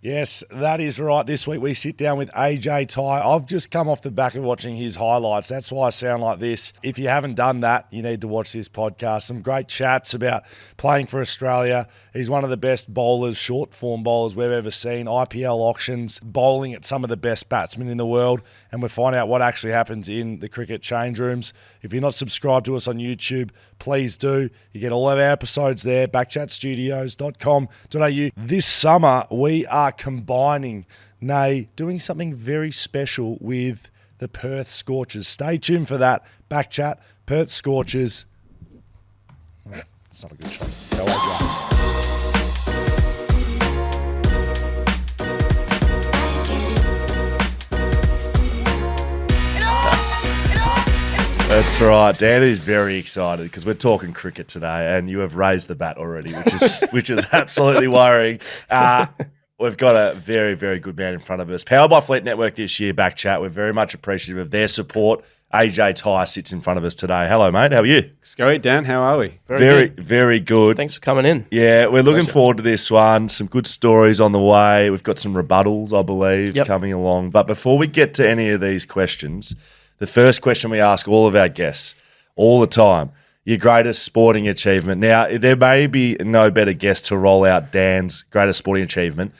Yes, that is right. This week we sit down with AJ TYE. I've just come off the back of watching his highlights. That's why I sound like this. If you haven't done that, you need to watch this podcast. Some great chats about playing for Australia. He's one of the best bowlers, short form bowlers we've ever seen. IPL Auctions, bowling at some of the best batsmen in the world. And we find out what actually happens in the cricket change rooms. If you're not subscribed to us on YouTube, please do. You get all of our episodes there, backchatstudios.com.au. This summer, we are combining, doing something very special with the Perth Scorchers. Stay tuned for that. BackChat, Perth Scorchers. Oh, it's not a good shot. Go AJ. That's right. Dan is very excited because we're talking cricket today, and you have raised the bat already, which is absolutely worrying. We've got a very, very good man in front of us. Powered by Fleet Network this year, BackChat. We're very much appreciative of their support. AJ TYE sits in front of us today. Hello, mate. How are you? It's great, Dan. How are we? Very good. Thanks for coming in. Yeah, we're looking forward to this one. Some good stories on the way. We've got some rebuttals, I believe, coming along. But before we get to any of these questions, the first question we ask all of our guests all the time, your greatest sporting achievement. Now, there may be no better guest to roll out Dan's greatest sporting achievement,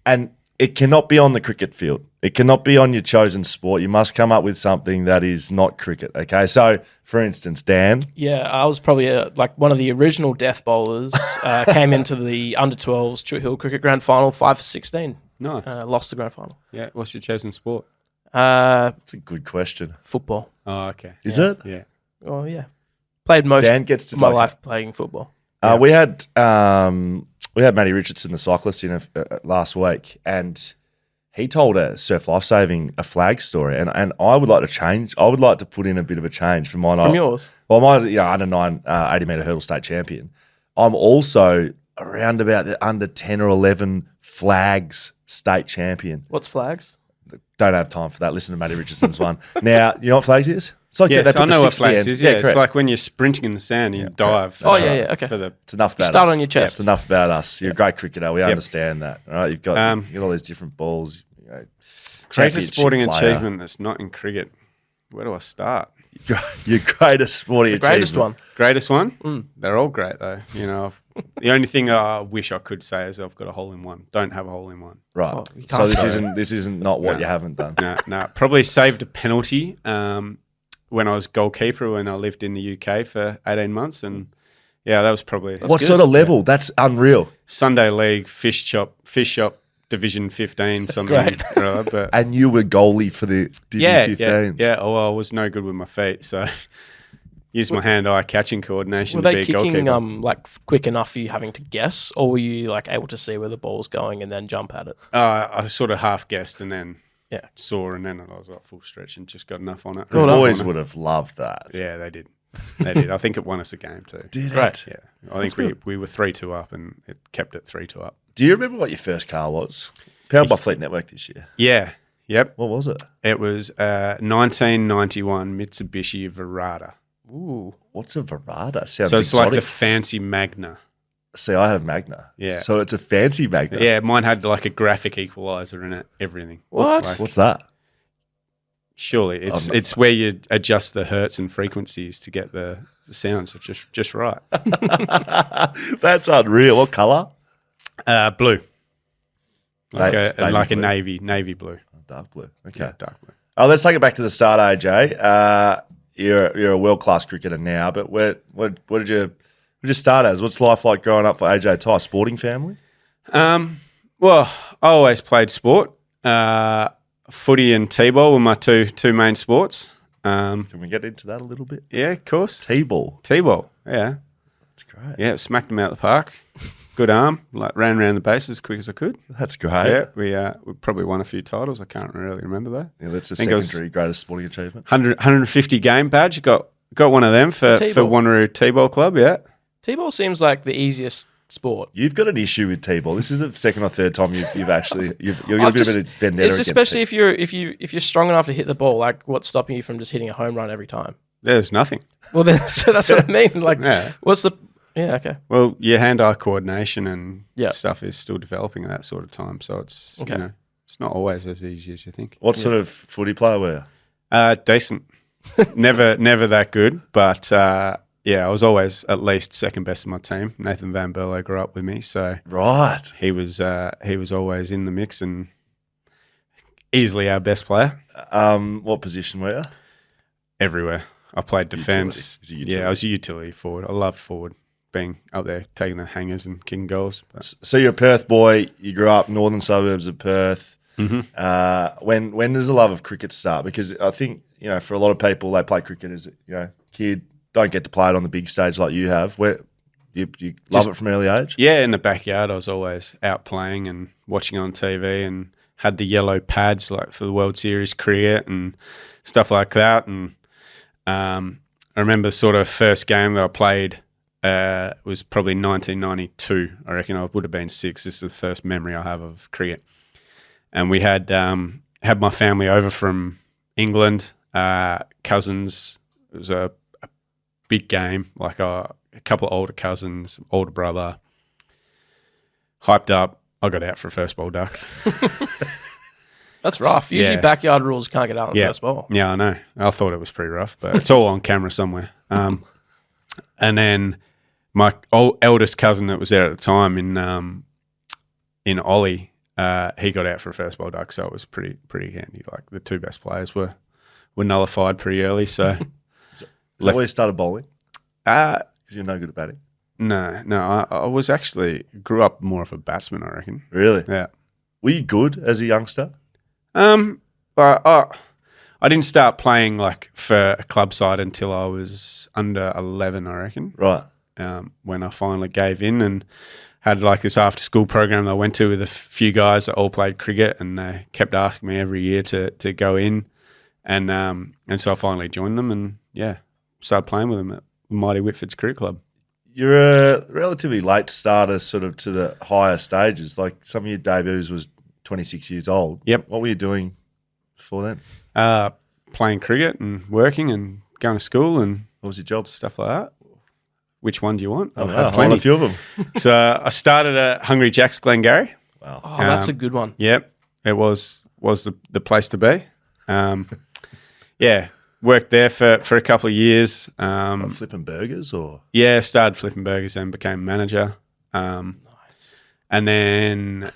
and it cannot be on the cricket field. It cannot be on your chosen sport. You must come up with something that is not cricket, okay? So, for instance, Dan. Yeah, I was probably one of the original death bowlers, came into the under-12s True Hill Cricket Grand Final, 5 for 16. Nice. Lost the grand final. Yeah. What's your chosen sport? That's a good question. Football. Oh, okay. Is it? Yeah. Oh, yeah. Played most Dan gets to of my life playing football. We had Matty Richardson, the cyclist, in last week, and he told a surf lifesaving a flag story, and I would like to change. I would like to put in a bit of a change from mine. From yours? Well, mine, under 9 80 metre hurdle state champion. I'm also around about the under 10 or 11 flags state champion. What's flags? Don't have time for that. Listen to Matty Richardson's one. Now, you know what flags is? It's like yes, I know what flags is. Yeah, it's correct. like when you're sprinting in the sand and you dive. Oh, yeah, okay. It's enough about us. Start on your chest. It's enough about us. You're a great cricketer. We understand that. All right, you've got all these different balls. Greatest sporting achievement that's not in cricket. Where do I start? Your greatest sporting achievement. Greatest one? They're all great, though. You know, the only thing I wish I could say is I've got a hole-in-one. Don't have a hole-in-one. Right. Oh, so this isn't not what you haven't done. No. Probably saved a penalty when I was goalkeeper when I lived in the UK for 18 months. And, yeah, that was probably... What sort of level? That's unreal. Sunday League, fish shop, Division 15, something. Right, but and you were goalie for the Division 15s. Yeah. Oh, I was no good with my feet, so used my hand-eye catching coordination were to be they a kicking goalkeeper. quick enough for you having to guess, or were you able to see where the ball's going and then jump at it? I sort of half guessed and then saw, and then I was like full stretch and just got enough on it. The boys would have loved that. Yeah, they did. They did. I think it won us a game too. Did it? Yeah. I think we were 3-2 up and it kept it 3-2 up. Do you remember what your first car was? Powered by Fleet Network this year. Yeah. Yep. What was it? It was 1991 Mitsubishi Virat. Ooh. What's a Virat? Sounds so it's exotic. like a fancy Magna. See, I have Magna. Yeah. So it's a fancy Magna. Yeah, mine had like a graphic equalizer in it, everything. What? What's that? Surely. It's where you adjust the hertz and frequencies to get the sounds just right. That's unreal. What colour? Blue. Like a blue. navy blue. Dark blue. Okay. Yeah, dark blue. Oh, let's take it back to the start, AJ. You're a world-class cricketer now, but what did you start as? What's life like growing up for AJ TYE? Sporting family? Well, I always played sport. Footy and T-ball were my two main sports. Can we get into that a little bit? Yeah, of course. T-ball. T-ball, yeah. That's great. Yeah, smacked them out the park. Good arm, ran around the bases as quick as I could. That's great. Yeah, we probably won a few titles. I can't really remember though. Yeah, that's a secondary greatest sporting achievement. 150 game badge. Got one of them for Wanneroo T-ball club. Yeah. T-ball seems like the easiest sport. You've got an issue with T-ball. This is the second or third time you've actually you've got a bit of a vendetta. It's especially if you're strong enough to hit the ball. Like, what's stopping you from just hitting a home run every time? There's nothing. Well, then so that's what I mean. Like, what's the Yeah, okay. Well, your hand-eye coordination and Yeah. stuff is still developing at that sort of time. So it's, Okay. you know, it's not always as easy as you think. What sort of footy player were you? Decent. never that good, but yeah, I was always at least second best in my team. Nathan Van Berlo grew up with me, so Right. he was always in the mix and easily our best player. What position were you? Everywhere. I played defence. Utility. Yeah, I was a utility forward. I loved forward, being up there, taking the hangers and kicking goals. But. So you're a Perth boy. You grew up northern suburbs of Perth. Mm-hmm. When does the love of cricket start? Because I think, you know, for a lot of people, they play cricket as, you know, kid, don't get to play it on the big stage like you have. Where you love it from early age? Yeah, in the backyard, I was always out playing and watching on TV and had the yellow pads like for the World Series cricket and stuff like that. And I remember sort of first game that I played was probably 1992. I reckon I would have been 6. This is the first memory I have of cricket. And we had my family over from England, cousins. It was a big game, like a couple of older cousins, older brother. Hyped up. I got out for a first ball duck. That's rough. Usually backyard rules can't get out on the first ball. Yeah, I know. I thought it was pretty rough, but it's all on camera somewhere. And then my eldest cousin that was there at the time in Ollie, he got out for a first ball duck, so it was pretty handy. Like the two best players were nullified pretty early. So Is that where you started bowling? Because you're no good at batting. No. I was actually grew up more of a batsman, I reckon. Really? Yeah. Were you good as a youngster? I didn't start playing like for a club side until I was under 11, I reckon. Right. When I finally gave in and had like this after school program that I went to with a few guys that all played cricket, and they kept asking me every year to go in, and so I finally joined them and started playing with them at Mighty Whitford's Cricket Club. You're a relatively late starter sort of to the higher stages. Like some of your debuts was 26 years old. Yep. What were you doing before then? Playing cricket and working and going to school and What was your job? stuff like that. Which one do you want? I want a few of them. So I started at Hungry Jack's Glengarry. Wow. Oh, that's a good one. Yep, it was the place to be. Worked there for a couple of years. Like flipping burgers or? Yeah, started flipping burgers and became manager. Nice. And then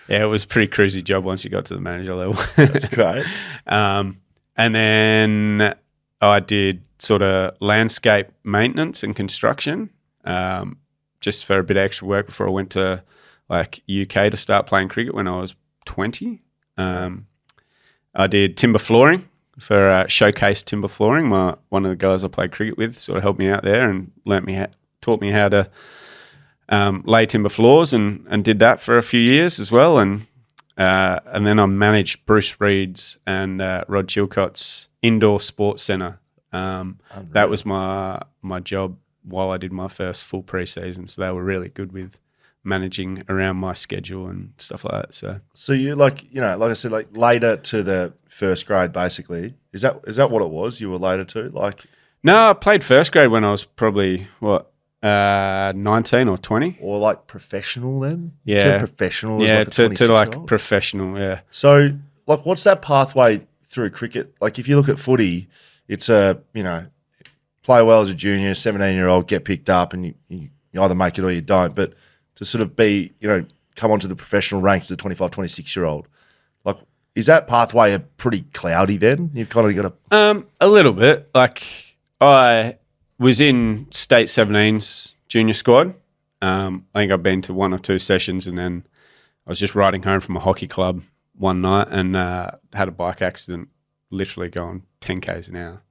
it was a pretty cruisy job once you got to the manager level. That's great. And then I did sort of landscape maintenance and construction, just for a bit of extra work before I went to like UK to start playing cricket when I was 20. I did timber flooring for Showcase Timber Flooring. One of the guys I played cricket with sort of helped me out there and taught me how to lay timber floors and did that for a few years as well. And then I managed Bruce Reed's and Rod Chilcott's indoor sports centre. That was my job while I did my first full pre-season. So they were really good with managing around my schedule and stuff like that. So you like I said, like later to the first grade, basically. Is that what it was? You were later to like? No, I played first grade when I was probably 19 or 20. Or like professional then? Yeah. Professional. Yeah, as like a to like 26-year-old? professional. Yeah. So like, what's that pathway through cricket? Like, if you look at footy, it's play well as a junior, 17-year-old, get picked up, and you either make it or you don't. But to sort of be, come onto the professional ranks as a 25, 26-year-old, like, is that pathway pretty cloudy then? You've kind of got a little bit. Like, I was in state 17s junior squad. I think I've been to one or two sessions, and then I was just riding home from a hockey club one night and had a bike accident, literally going 10 k's an hour.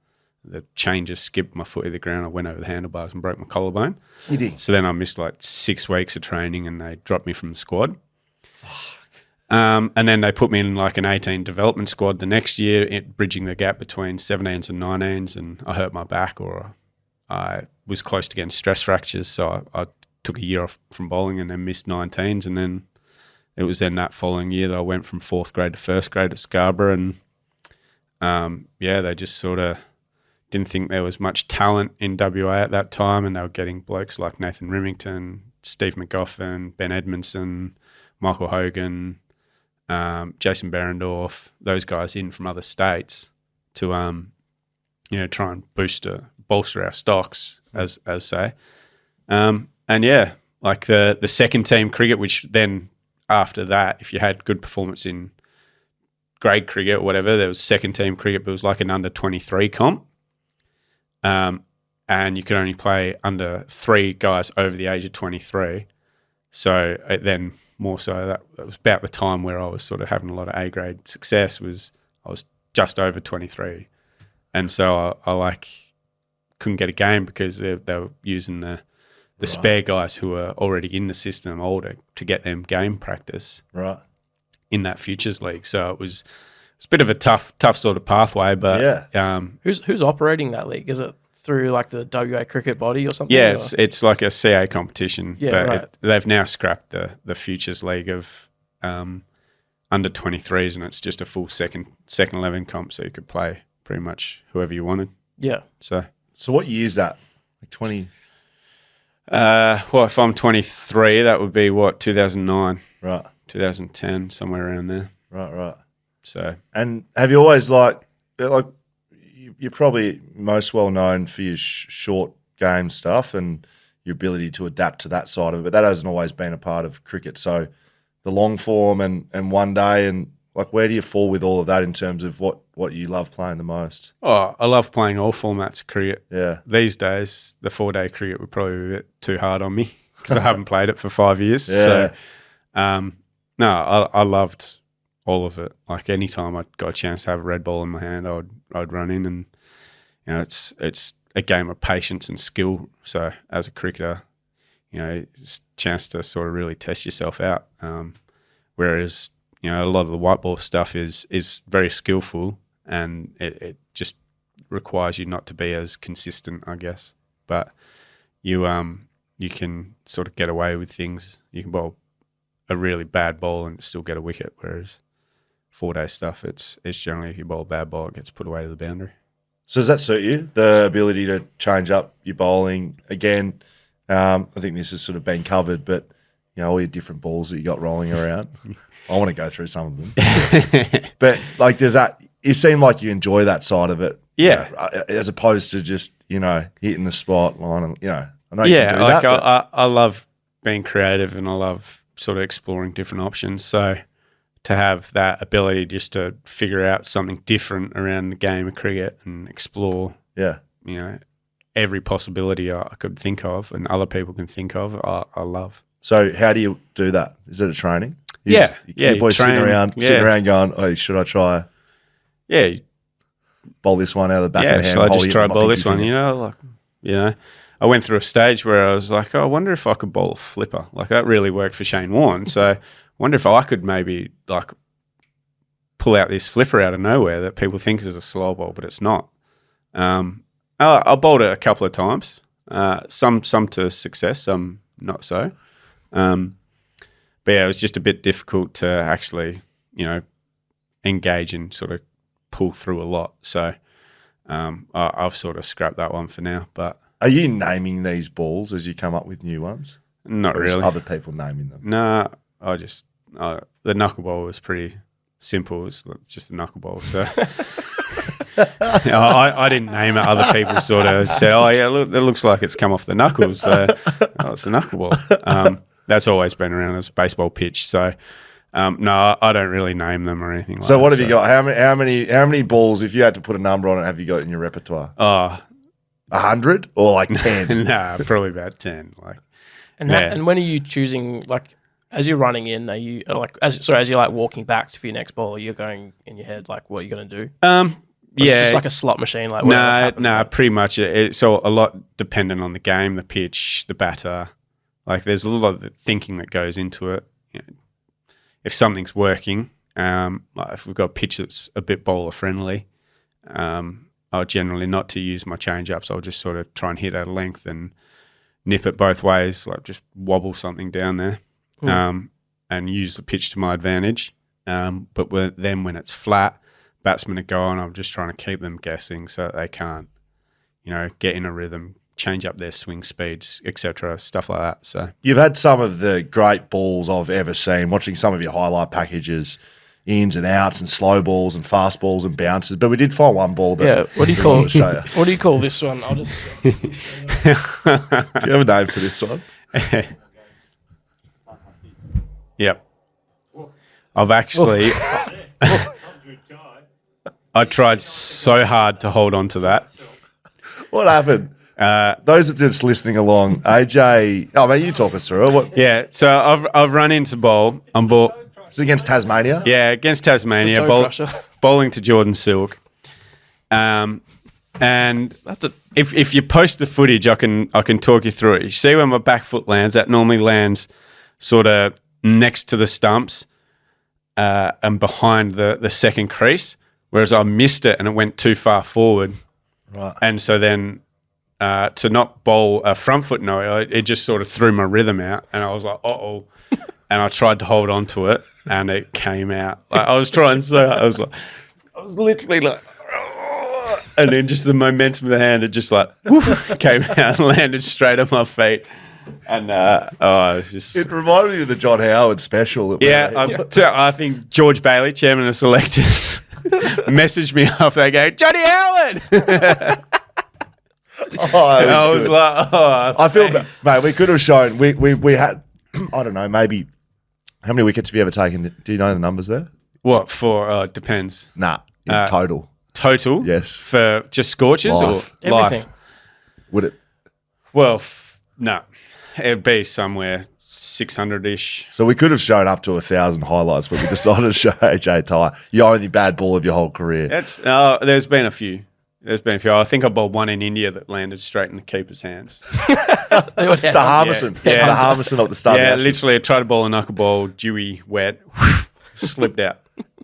The chain just skipped my foot to the ground. I went over the handlebars and broke my collarbone. kidding. So then I missed like 6 weeks of training, and they dropped me from the squad. And then they put me in like an 18 development squad the next year, bridging the gap between 17s and 19s, and I hurt my back, or I was close to getting stress fractures. So I took a year off from bowling and then missed 19s. And then it was then that following year that I went from 4th grade to 1st grade at Scarborough. And they just sort of didn't think there was much talent in WA at that time, and they were getting blokes like Nathan Rimington, Steve McGoffin, Ben Edmondson, Michael Hogan, Jason Berendorf, those guys in from other states to try and bolster our stocks, as say. And yeah, like the second team cricket, which then after that, if you had good performance in grade cricket or whatever, there was second team cricket, but it was like an under 23 comp. And you could only play under 3 guys over the age of 23. So then more so that was about the time where I was sort of having a lot of A grade success. I was just over 23, and so I couldn't get a game because they were using the spare guys who were already in the system older to get them game practice in that futures league. So it's a bit of a tough sort of pathway, but who's operating that league? Is it through like the WA cricket body or something? Yeah, it's like a CA competition, but they've now scrapped the futures league of under 23s, and it's just a full second 11 comp, so you could play pretty much whoever you wanted. Yeah. So what year is that? Like 20? Well, if I'm 23, that would be 2009, right? 2010, somewhere around there, right. So, and have you always like you're probably most well known for your short game stuff and your ability to adapt to that side of it, but that hasn't always been a part of cricket. So the long form and one day, and like, where do you fall with all of that in terms of what you love playing the most? Oh, I love playing all formats of cricket. Yeah. These days, the 4-day cricket would probably be a bit too hard on me because I haven't played it for 5 years. Yeah. So, no, I loved all of it. Like, anytime I got a chance to have a red ball in my hand, I'd run in, and it's a game of patience and skill. So as a cricketer, it's a chance to sort of really test yourself out. Whereas a lot of the white ball stuff is very skillful, and it just requires you not to be as consistent, I guess. But you can sort of get away with things. You can bowl a really bad ball and still get a wicket, whereas 4-day stuff, it's generally if you bowl a bad ball, it gets put away to the boundary. So does that suit you, the ability to change up your bowling? Again, I think this has sort of been covered, but all your different balls that you got rolling around. I want to go through some of them. But like, you seem like you enjoy that side of it. Yeah. As opposed to just, hitting the spot line and, I know you can do like that. I love being creative, and I love sort of exploring different options. So to have that ability just to figure out something different around the game of cricket and explore, every possibility I could think of and other people can think of, I love. So how do you do that? Is it a training? You boys sitting around going, oh, should I try? Yeah. Bowl this one out of the back of the hand. Should I just try bowl this one? I went through a stage where I was like, I wonder if I could bowl a flipper. Like, that really worked for Shane Warne. So I wonder if I could maybe like pull out this flipper out of nowhere that people think is a slow ball, but it's not. I bowled it a couple of times, some to success, some not so. But yeah, it was just a bit difficult to actually, engage and sort of pull through a lot. So I've sort of scrapped that one for now. But are you naming these balls as you come up with new ones? Not or really. Is other people naming them? No, the knuckleball was pretty simple. It was just a knuckleball. So I didn't name it. Other people sort of said, "Oh yeah, look, it looks like it's come off the knuckles." So it's a knuckleball. That's always been around as a baseball pitch. So no, I don't really name them or anything like that. So what have you got? How many balls, if you had to put a number on it, have you got in your repertoire? 100 or like 10? Nah, probably about 10. And when are you choosing, like, as you're running in, are you as you're like walking back for your next ball, you're going in your head like what you're going to do? It's just like a slot machine. Like no, pretty much. It's all a lot dependent on the game, the pitch, the batter. Like, there's a lot of thinking that goes into it. If something's working, like if we've got a pitch that's a bit bowler friendly, I'll generally not to use my change ups. I'll just sort of try and hit at a length and nip it both ways, like just wobble something down there, and use the pitch to my advantage. But then when it's flat, batsmen are going, I'm just trying to keep them guessing so that they can't get in a rhythm, change up their swing speeds, etc., stuff like that. So you've had some of the great balls I've ever seen, watching some of your highlight packages, ins and outs and slow balls and fast balls and bounces. But we did find one ball that what do you call what do you call this one? I'll just Do you have a name for this one? Yep. I've actually I tried so hard to hold on to that. What happened? Those are just listening along. AJ, you talk us through it. What? Yeah, so I've run into bowl. It's against Tasmania? Yeah, against Tasmania. Bowling to Jordan Silk. And if you post the footage, I can talk you through it. You see where my back foot lands? That normally lands sort of next to the stumps and behind the second crease, whereas I missed it and it went too far forward. Right. And so then to not bowl a front foot no, it just sort of threw my rhythm out, and I was like, uh-oh. And I tried to hold on to it, and it came out. Like, I was trying so hard. I was literally like, and then just the momentum of the hand, it just like came out and landed straight on my feet. And it was just... It reminded me of the John Howard special. I think George Bailey, chairman of selectors, messaged me after they go, Johnny Howard! I was like, I feel bad. Mate, we could have shown, we had, I don't know, maybe, how many wickets have you ever taken? Do you know the numbers there? What, for, it depends. Nah, in total. Total? Yes. For just Scorchers life. Or life? Would it? Well, no. It'd be somewhere 600-ish. So we could have shown up to 1,000 highlights, but we decided to show AJ TYE. Your only bad ball of your whole career. There's been a few. I think I bowled one in India that landed straight in the keeper's hands. The Harmison. Yeah. The Harmison at the start. Yeah, literally, I tried to bowl a knuckleball, dewy, wet, slipped out.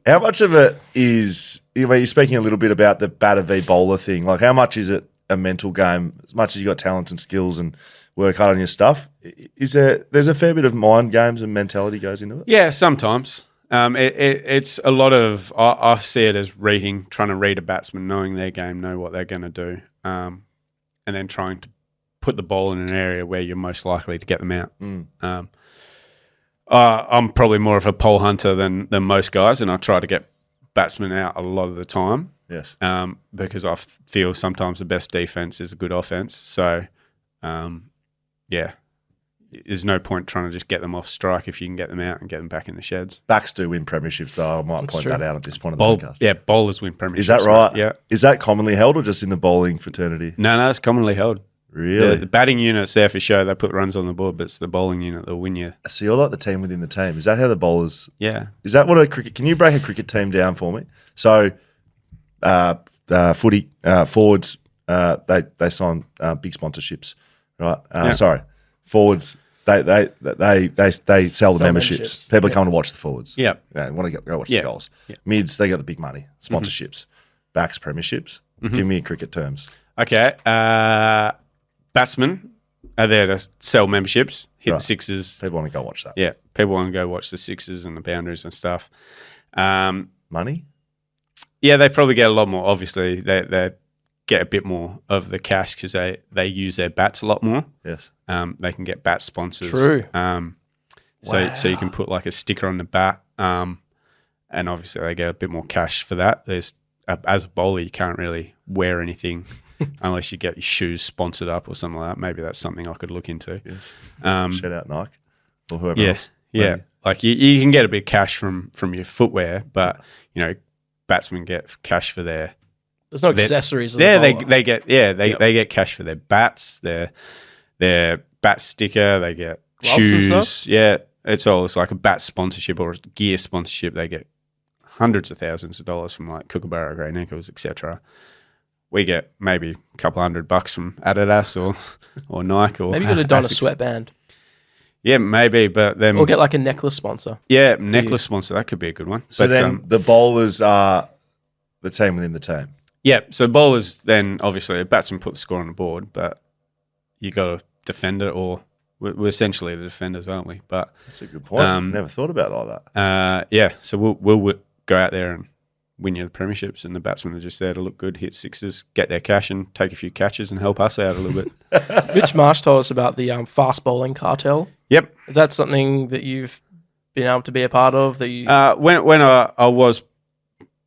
How much of it is, you're speaking a little bit about the batter v bowler thing, like how much is it a mental game, as much as you got talents and skills and work hard on your stuff? There's a fair bit of mind games and mentality goes into it? Yeah, sometimes. It's a lot of, I see it as trying to read a batsman, knowing their game, know what they're going to do, and then trying to put the ball in an area where you're most likely to get them out. I'm probably more of a pole hunter than most guys, and I try to get batsmen out a lot of the time. Yes. Because I feel sometimes the best defense is a good offense. So, there's no point trying to just get them off strike if you can get them out and get them back in the sheds. Backs do win premierships, so I might point that out at this point of the podcast. Yeah, bowlers win premierships. Is that right? Yeah. Is that commonly held or just in the bowling fraternity? No, it's commonly held. Really? The batting unit's there for show. They put runs on the board, but it's the bowling unit that'll win you. So you're like the team within the team. Is that how the bowlers... Yeah. Is that what a cricket... Can you break a cricket team down for me? So, footy, forwards, they sign big sponsorships, right? Sorry, forwards... They sell the memberships. People come to watch the forwards. Yeah. Want to go watch the goals. Yeah. Mids, they got the big money. Sponsorships. Backs, premierships. Give me cricket terms. Okay. Batsmen are there to sell memberships, hit the sixes. People want to go watch that. Yeah. People want to go watch the sixes and the boundaries and stuff. Money? Yeah, they probably get a lot more. Obviously, they get a bit more of the cash because they use their bats a lot more. Yes. They can get bat sponsors. True. So you can put like a sticker on the bat, and obviously they get a bit more cash for that. There's as a bowler, you can't really wear anything unless you get your shoes sponsored up or something like that. Maybe that's something I could look into. Yes. Shout out Nike or whoever else. Yeah. Maybe. Like you can get a bit of cash from your footwear, but batsmen get cash for their. There's no accessories. They get cash for their bats, their bat sticker, they get gloves shoes. and stuff? Yeah, it's like a bat sponsorship or a gear sponsorship. They get hundreds of thousands of dollars from like Kookaburra, Grey Nichols, etc. We get maybe a couple $100 from Adidas or Nike or maybe you could have done a Asics. Sweatband. Yeah, maybe, but then or get like a necklace sponsor. Yeah, necklace sponsor, that could be a good one. So but, then the bowlers are the team within the team. Yeah, so bowlers then obviously a batsman put the score on the board, but you got to defend it, or we're essentially the defenders, aren't we? But that's a good point. Never thought about it like that. So we'll go out there and win you the premierships, and the batsmen are just there to look good, hit sixes, get their cash, and take a few catches and help us out a little bit. Mitch Marsh told us about the fast bowling cartel. Yep. Is that something that you've been able to be a part of? That you when I was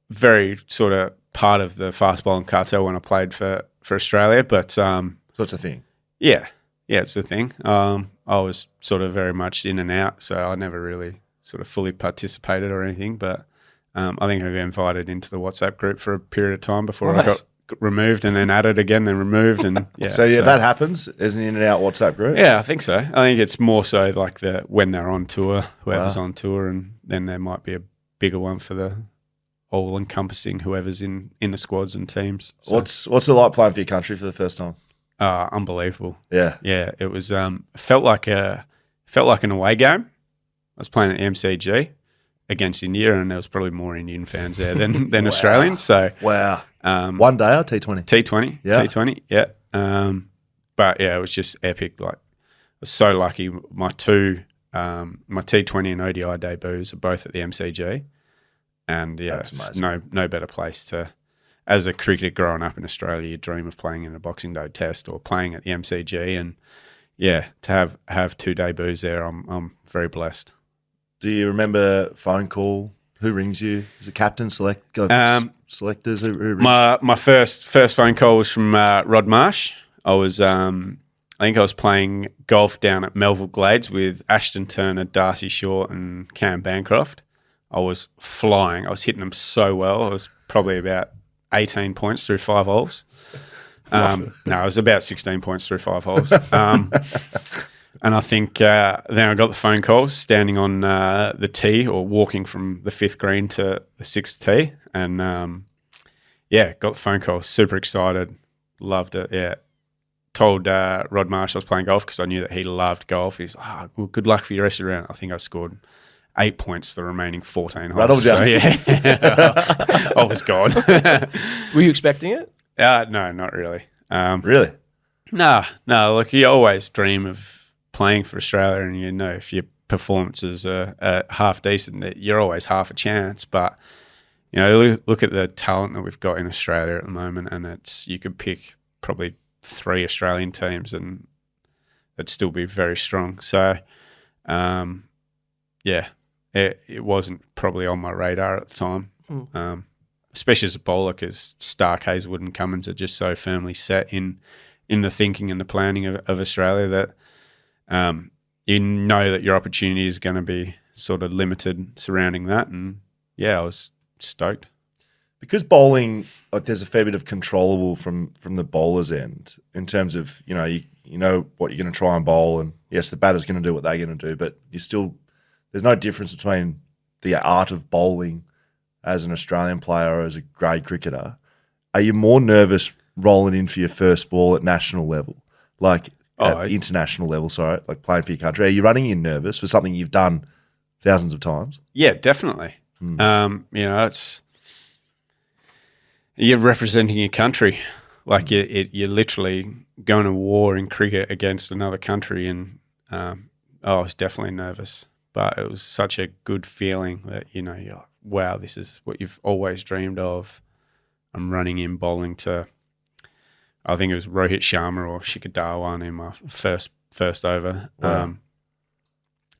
very sort of part of the fast bowling cartel when I played for Australia, but so it's a thing. Yeah, it's a thing. I was sort of very much in and out, so I never really sort of fully participated or anything, but I think I got invited into the WhatsApp group for a period of time before I got removed and then added again and removed. And so that happens as an in and out WhatsApp group? Yeah, I think so. I think it's more so like when they're on tour, whoever's on tour, and then there might be a bigger one for the all-encompassing whoever's in the squads and teams. So. What's it like playing for your country for the first time? Unbelievable. Yeah. It was felt like an away game. I was playing at the MCG against India, and there was probably more Indian fans there than wow. Australians. So wow, one day or T20, T20, yeah, T20, yeah. But yeah, it was just epic. Like, I was so lucky. My T20 and ODI debuts are both at the MCG, and yeah, it's no better place to. As a cricketer growing up in Australia, you dream of playing in a Boxing Day Test or playing at the MCG, and yeah, to have 2 debuts there, I'm very blessed. Do you remember phone call? Who rings you? Is it captain, selectors? Who rings my first phone call was from Rod Marsh. I think I was playing golf down at Melville Glades with Ashton Turner, Darcy Short, and Cam Bancroft. I was flying. I was hitting them so well. I was probably about 18 points through 5 holes. No, it was about 16 points through 5 holes. And I think then I got the phone call standing on the tee or walking from the 5th green to the 6th tee. And got the phone call. Super excited. Loved it. Yeah. Told Rod Marsh I was playing golf because I knew that he loved golf. He's like, well, good luck for your rest of the round. I think I scored 8 points the remaining 14 holes. So, yeah. I was gone. Were you expecting it? No, not really. Really? No. Like, you always dream of playing for Australia, and you know if your performances are half decent, that you're always half a chance. But you know, look at the talent that we've got in Australia at the moment, and you could pick probably 3 Australian teams, and it'd still be very strong. So, it wasn't probably on my radar at the time, especially as a bowler, because Stark, Hazelwood, and Cummins are just so firmly set in the thinking and the planning of Australia that. You know that your opportunity is going to be sort of limited surrounding that, and I was stoked. Because bowling, like, there's a fair bit of controllable from the bowler's end in terms of you know what you're going to try and bowl, and yes, the batter's going to do what they're going to do, but there's no difference between the art of bowling as an Australian player or as a grade cricketer. Are you more nervous rolling in for your first ball at national level, like? International level, sorry, like playing for your country. Are you running in nervous for something you've done thousands of times? Yeah, definitely. You're representing your country. Like you're literally going to war in cricket against another country, and I was definitely nervous. But it was such a good feeling that, you're like, wow, this is what you've always dreamed of. I'm running in bowling to... I think it was Rohit Sharma or Shikhar Dhawan in my first over. Wow. And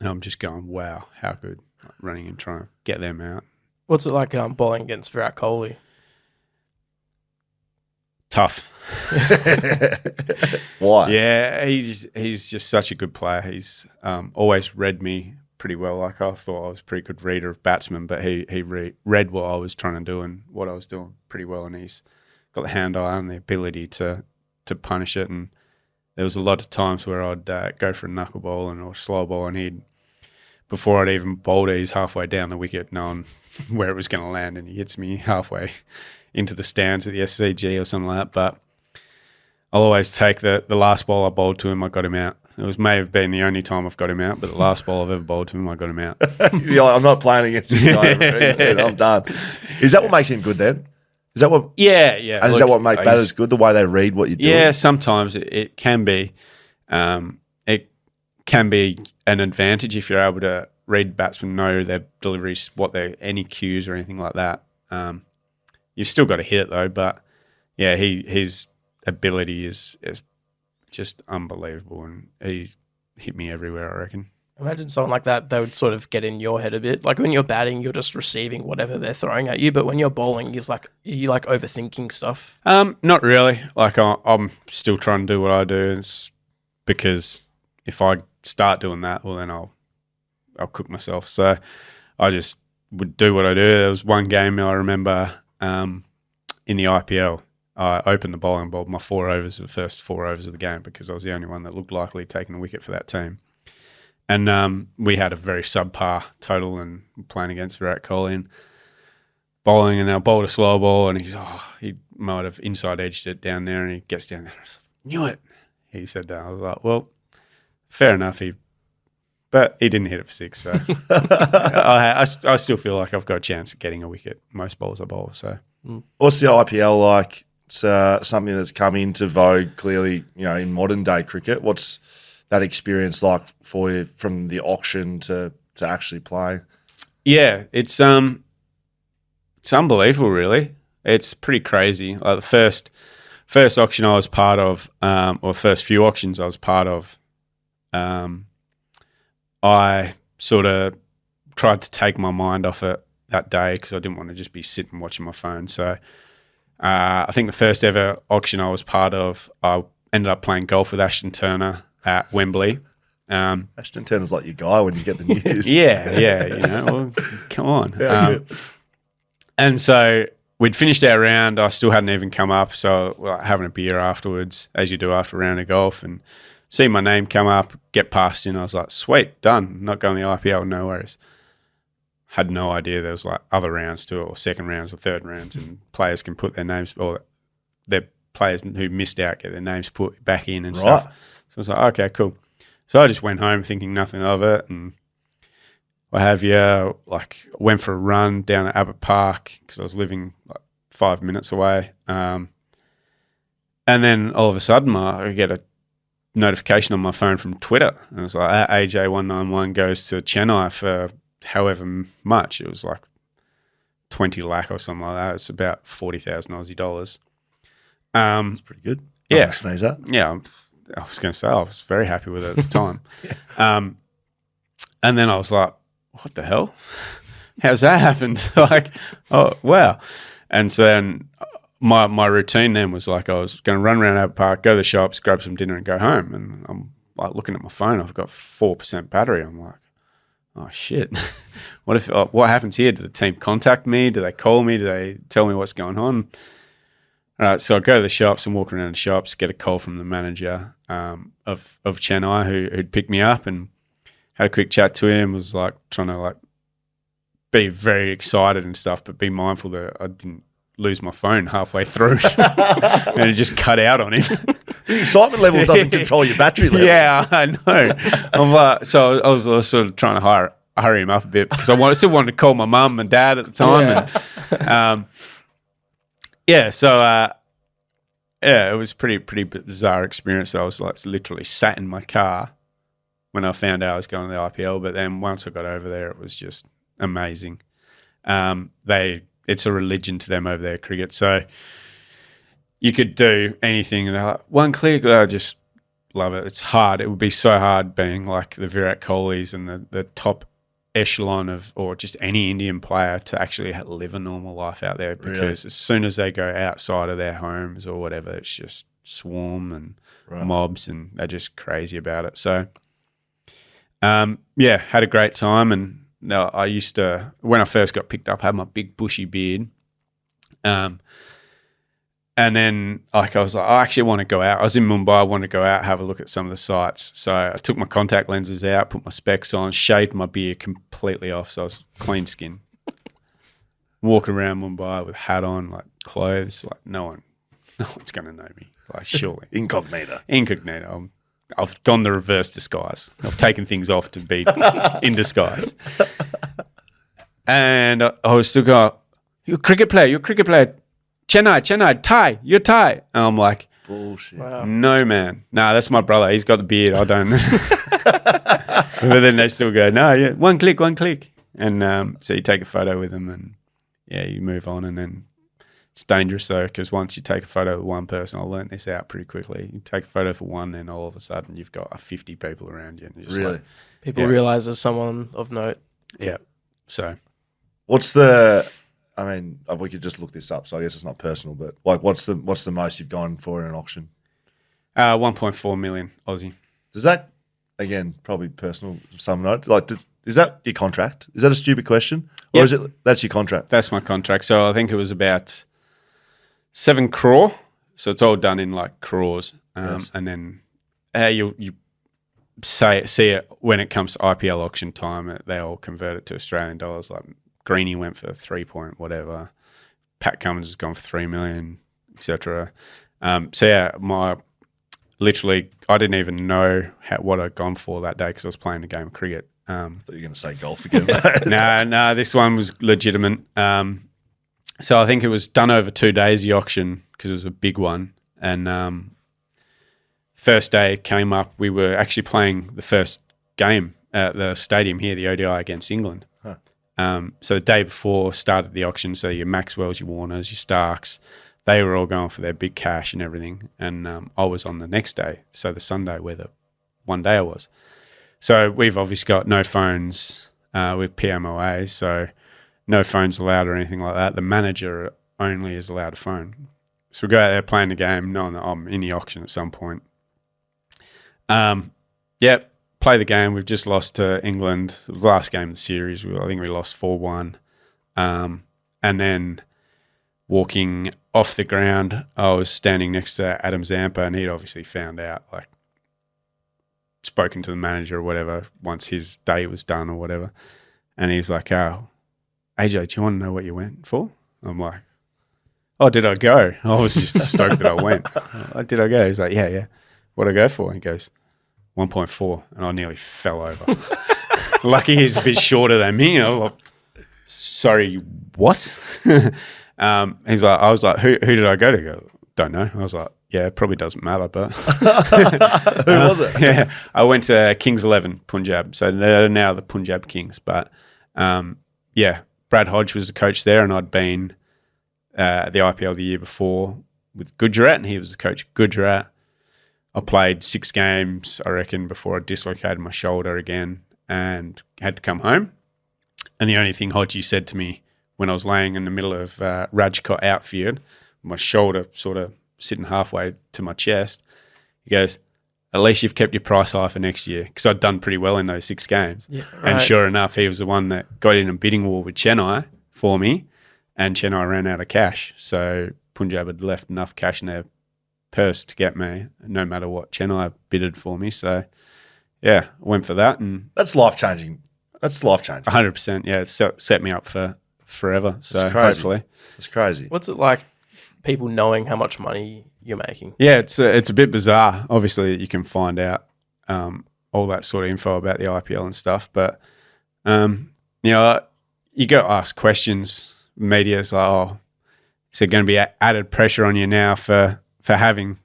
I'm just going, wow, how good, like, running and trying to get them out. What's it like bowling against Virat Kohli? Tough. Why? Yeah, he's just such a good player. He's always read me pretty well. Like, I thought I was a pretty good reader of batsmen, but he read what I was trying to do and what I was doing pretty well, and he's got the hand-eye and the ability to punish it. And there was a lot of times where I'd go for a knuckleball or slow ball, and before I'd even bowled it, he's halfway down the wicket knowing where it was going to land, and he hits me halfway into the stands at the SCG or something like that. But I'll always take the last ball I bowled to him, I got him out. It may have been the only time I've got him out, but the last ball I've ever bowled to him, I got him out. You're like, I'm not playing against this guy. I'm done. Is that what makes him good then? Is that what? Yeah. And is that what makes batters good? The way they read what you're doing? Yeah, sometimes it can be. It can be an advantage if you're able to read batsmen, know their deliveries, any cues or anything like that. You've still got to hit it though, but yeah, his ability is just unbelievable, and he's hit me everywhere, I reckon. Imagine someone like that, they would sort of get in your head a bit. Like when you're batting, you're just receiving whatever they're throwing at you, but when you're bowling, you're like overthinking stuff. Not really. Like I'm still trying to do what I do, it's because if I start doing that, well then I'll cook myself. So I just would do what I do. There was one game I remember in the IPL. I opened the bowling ball, my 4 overs, the first 4 overs of the game, because I was the only one that looked likely taking a wicket for that team. And we had a very subpar total and playing against Virat Kohli and bowling, and I bowled a slow ball, and he might have inside edged it down there, and he gets down there. I was like, knew it. He said that. I was like, well, fair enough. But he didn't hit it for 6, so I still feel like I've got a chance of getting a wicket. Most bowls I bowl. So, what's the IPL like? It's something that's come into vogue clearly, in modern day cricket. What's that experience like for you from the auction to actually play? Yeah, it's unbelievable, really. It's pretty crazy. Like the first auction I was part of, or first few auctions I was part of, I sort of tried to take my mind off it that day because I didn't want to just be sitting watching my phone. So I think the first ever auction I was part of, I ended up playing golf with Ashton Turner at Wembley. Ashton Turner's like your guy when you get the news. yeah, well, come on. And so we'd finished our round. I still hadn't even come up, so having a beer afterwards, as you do after a round of golf, and see my name come up, get past in. I was like, sweet, done. Not going to the IPL, no worries. Had no idea there was like other rounds to it, or second rounds or third rounds, and players can put their names, or their players who missed out get their names put back in and stuff. So I was like, okay, cool. So I just went home thinking nothing of it, and what have you. Like, went for a run down at Abbott Park because I was living like 5 minutes away. And then all of a sudden I get a notification on my phone from Twitter, and it was like, AJ191 goes to Chennai for however much. It was like 20 lakh or something like that. It's about 40,000 Aussie dollars. That's pretty good. Yeah. Sneezer. Yeah. I was going to say I was very happy with it at the time. And then I was like, what the hell? How's that happened? Like, oh, wow. And so then my routine then was like, I was going to run around Abbott Park, go to the shops, grab some dinner and go home. And I'm like looking at my phone. I've got 4% battery. I'm like, oh, shit. What happens here? Do the team contact me? Do they call me? Do they tell me what's going on? All right, so I go to the shops and walk around the shops, get a call from the manager of Chennai who'd picked me up, and had a quick chat to him. Was like trying to like be very excited and stuff, but be mindful that I didn't lose my phone halfway through and it just cut out on him. The excitement level doesn't control your battery level. Yeah, I know. So I was sort of trying to hurry him up a bit because I still wanted to call my mum and dad at the time. Yeah. It was pretty bizarre experience. I was like literally sat in my car when I found out I was going to the IPL, but then once I got over there, it was just amazing. It's a religion to them over there, cricket. So you could do anything. They're like, one click, I just love it. It's hard. It would be so hard being like the Virat Kohlis and the top echelon of, or just any Indian player to actually live a normal life out there, because as soon as they go outside of their homes or whatever, it's just swarm and mobs, and they're just crazy about it. So, had a great time. And I used to, when I first got picked up, I had my big bushy beard. And then I was like, I actually want to go out. I was in Mumbai. I want to go out, have a look at some of the sites. So I took my contact lenses out, put my specs on, shaved my beard completely off. So I was clean skin. Walk around Mumbai with hat on, like clothes. Like no one's going to know me. Like surely. Incognito. I've gone the reverse disguise. I've taken things off to be in disguise. And I was still going, you're a cricket player. Chennai, Thai, you're Thai. And I'm like, bullshit. Wow. No, man. Nah, that's my brother. He's got the beard. I don't. But then they still go, no, yeah, one click. And so you take a photo with them, and you move on, and then It's dangerous though, because once you take a photo of one person, I learned this out pretty quickly. You take a photo for one, then all of a sudden you've got 50 people around you. And you're just Really? People realize there's someone of note. Yeah. So, what's the? I mean, we could just look this up, so I guess it's not personal. But like, what's the most you've gone for in an auction? 1.4 million Aussie. Does that, again, probably personal of some note? Like, is that your contract? Is that a stupid question, or is it that's your contract? That's my contract. So I think it was about 7 crore. So it's all done in like crores, Yes. and then you see it when it comes to IPL auction time. They all convert it to Australian dollars. Like Greeny went for 3 point whatever. Pat Cummins has gone for 3 million, etc. So yeah, literally, I didn't even know what I'd gone for that day because I was playing a game of cricket. I thought you were going to say golf again. No, this one was legitimate. So I think it was done over 2 days, the auction, because it was a big one. And first day came up, we were actually playing the first game at the stadium here, the ODI against England. Huh. So the day before started the auction, so your Maxwells, your Warners, your Starks, they were all going for their big cash and everything. And I was on the next day, so the Sunday where the one day I was. So we've obviously got no phones with PMOA, so no phones allowed or anything like that. The manager only is allowed a phone. So we go out there playing the game, knowing that I'm in the auction at some point. Play the game. We've just lost to England. The last game of the series, I think we lost 4-1. And then walking off the ground, I was standing next to Adam Zampa, and he'd obviously found out, like, spoken to the manager or whatever once his day was done or whatever. And he's like, oh, AJ, do you want to know what you went for? I'm like, oh, did I go? I was just stoked that I went. Did I go? He's like, yeah. What'd I go for? He goes, 1.4. And I nearly fell over. Lucky he's a bit shorter than me. I was like, sorry, what? He's like, I was like, who did I go to? He goes, don't know. I was like, yeah, it probably doesn't matter, but who was it? Yeah, I went to Kings 11 Punjab, so they're now the Punjab Kings. But Brad Hodge was the coach there, and I'd been at the IPL the year before with Gujarat, and he was the coach of Gujarat. I played 6 games, I reckon, before I dislocated my shoulder again and had to come home. And the only thing Hodgie said to me when I was laying in the middle of Rajkot outfield, my shoulder sort of sitting halfway to my chest, he goes, at least you've kept your price high for next year, because I'd done pretty well in those 6 games. Yeah, right. And sure enough, he was the one that got in a bidding war with Chennai for me, and Chennai ran out of cash. So Punjab had left enough cash in their purse to get me, no matter what Chennai bidded for me. So, yeah, I went for that. And that's life-changing. 100%, yeah. It set me up for forever. So hopefully. It's crazy. What's it like, people knowing how much money you're making? Yeah, it's a bit bizarre. Obviously, you can find out all that sort of info about the IPL and stuff, but you go ask questions. Media's like, oh, is there going to be added pressure on you now for having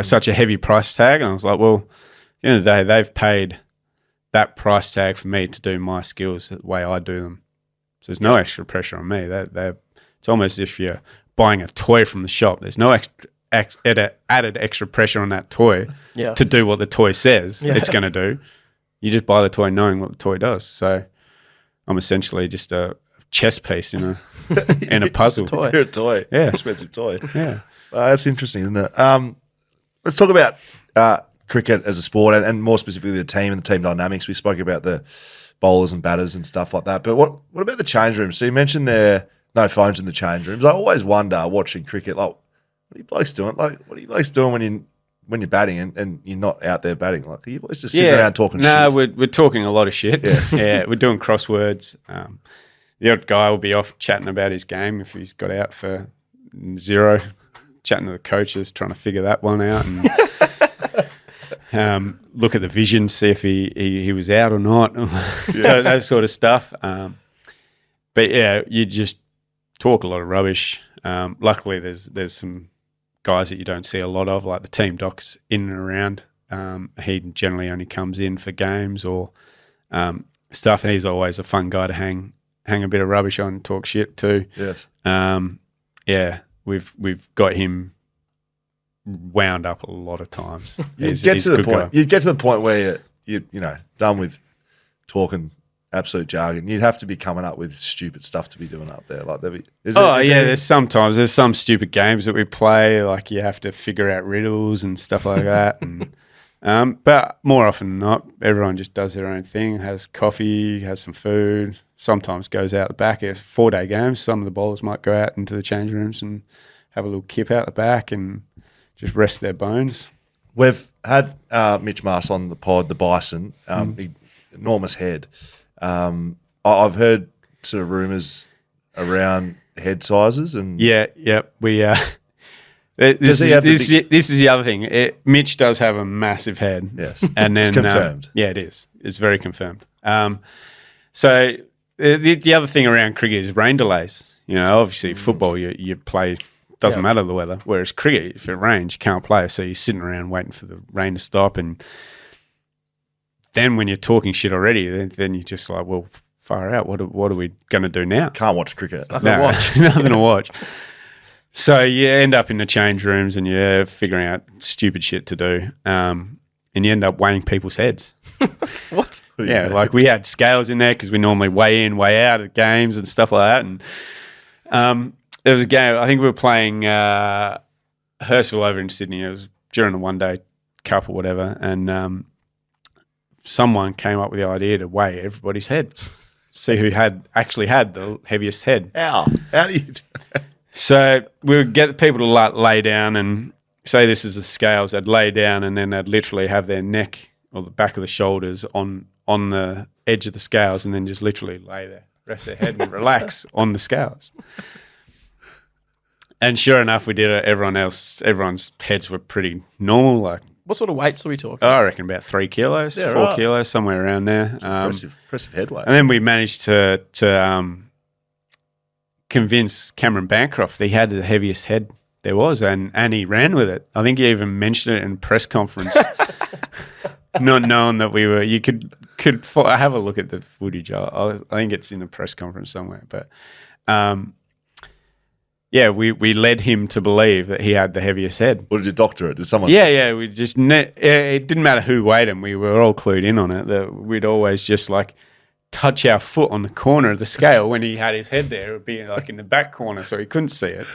such a heavy price tag? And I was like, well, at the end of the day, they've paid that price tag for me to do my skills the way I do them. So there's no extra pressure on me. It's almost as if you're buying a toy from the shop. There's no added extra pressure on that toy to do what the toy says it's going to do. You just buy the toy knowing what the toy does. So I'm essentially just a chess piece in a puzzle. You're a toy. Yeah. Expensive toy. Yeah. That's interesting, isn't it? Let's talk about cricket as a sport and more specifically the team and the team dynamics. We spoke about the bowlers and batters and stuff like that. But what about the change rooms? So you mentioned there no phones in the change rooms. I always wonder watching cricket, like, what are you blokes doing? Like, what are you blokes doing when you're batting and you're not out there batting? Like, are you boys just sitting around talking shit? No, we're talking a lot of shit. Yes. Yeah, we're doing crosswords. The odd guy will be off chatting about his game if he's got out for 0, chatting to the coaches, trying to figure that one out, and look at the vision, see if he was out or not, that sort of stuff. But yeah, you just talk a lot of rubbish. Luckily, there's some guys that you don't see a lot of, like the team doc's in and around. He generally only comes in for games or stuff, and he's always a fun guy to hang a bit of rubbish on, talk shit too. Yes. we've got him wound up a lot of times. You get to the point where you done with talking absolute jargon. You'd have to be coming up with stupid stuff to be doing up there. Like there's some stupid games that we play. Like you have to figure out riddles and stuff like that. And but more often than not, everyone just does their own thing. Has coffee, has some food. Sometimes goes out the back. It's 4-day games. Some of the bowlers might go out into the change rooms and have a little kip out the back and just rest their bones. We've had Mitch Mars on the pod, the Bison, enormous head. I've heard sort of rumours around head sizes and we. This is the other thing. Mitch does have a massive head. Yes, and then it's confirmed. It is. It's very confirmed. So the other thing around cricket is rain delays. Obviously football you play. Doesn't matter the weather. Whereas cricket, if it rains, you can't play. So you're sitting around waiting for the rain to stop. And then when you're talking shit already, then you're just like, well, far out. What are we going to do now? Can't watch cricket. Nothing to watch. Nothing to watch. So you end up in the change rooms and you're figuring out stupid shit to do. And you end up weighing people's heads. What? Yeah, like we had scales in there because we normally weigh in, weigh out at games and stuff like that. And there was a game, I think we were playing Hurstville over in Sydney. It was during the one-day cup or whatever. And someone came up with the idea to weigh everybody's heads, see who actually had the heaviest head. How do you do that? So we would get the people to lay down and say this is the scales. They'd lay down and then they'd literally have their neck or the back of the shoulders on the edge of the scales and then just literally lay there, rest their head and relax on the scales. And sure enough, we did it. Everyone's heads were pretty normal. Like, what sort of weights are we talking? I reckon about 3 kilos, 4 kilos, somewhere around there. Impressive head weight. And then we managed to convince Cameron Bancroft that he had the heaviest head there was, and he ran with it. I think he even mentioned it in a press conference, not knowing that we were. You could have a look at the footage. I think it's in a press conference somewhere, but. We led him to believe that he had the heaviest head. Or did you doctor it? Did someone? Yeah. We just it didn't matter who weighed him. We were all clued in on it. That we'd always just like touch our foot on the corner of the scale when he had his head there. It would be like in the back corner, so he couldn't see it.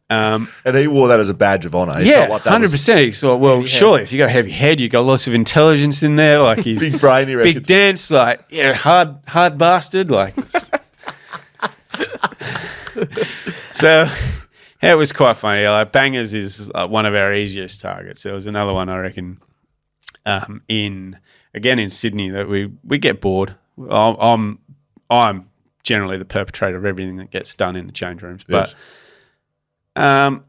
And he wore that as a badge of honour. 100%. He thought, well, surely if you got a heavy head, you got lots of intelligence in there. Like he's big brainy, big dense, like hard bastard, like. So it was quite funny. Like bangers is one of our easiest targets. There was another one I reckon in Sydney that we get bored. I'm generally the perpetrator of everything that gets done in the change rooms. Yes. But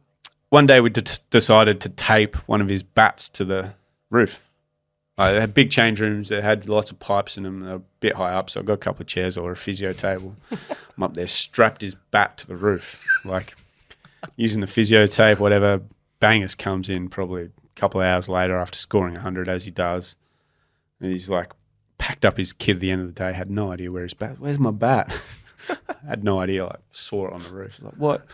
one day we decided to tape one of his bats to the roof. They had big change rooms that had lots of pipes in them. They were a bit high up, so I got a couple of chairs or a physio table. I'm up there, strapped his bat to the roof, like using the physio tape, whatever. Bangers comes in probably a couple of hours later after scoring 100, as he does. And he's like packed up his kit at the end of the day, had no idea where his bat. Where's my bat? Had no idea. Like saw it on the roof. Like what?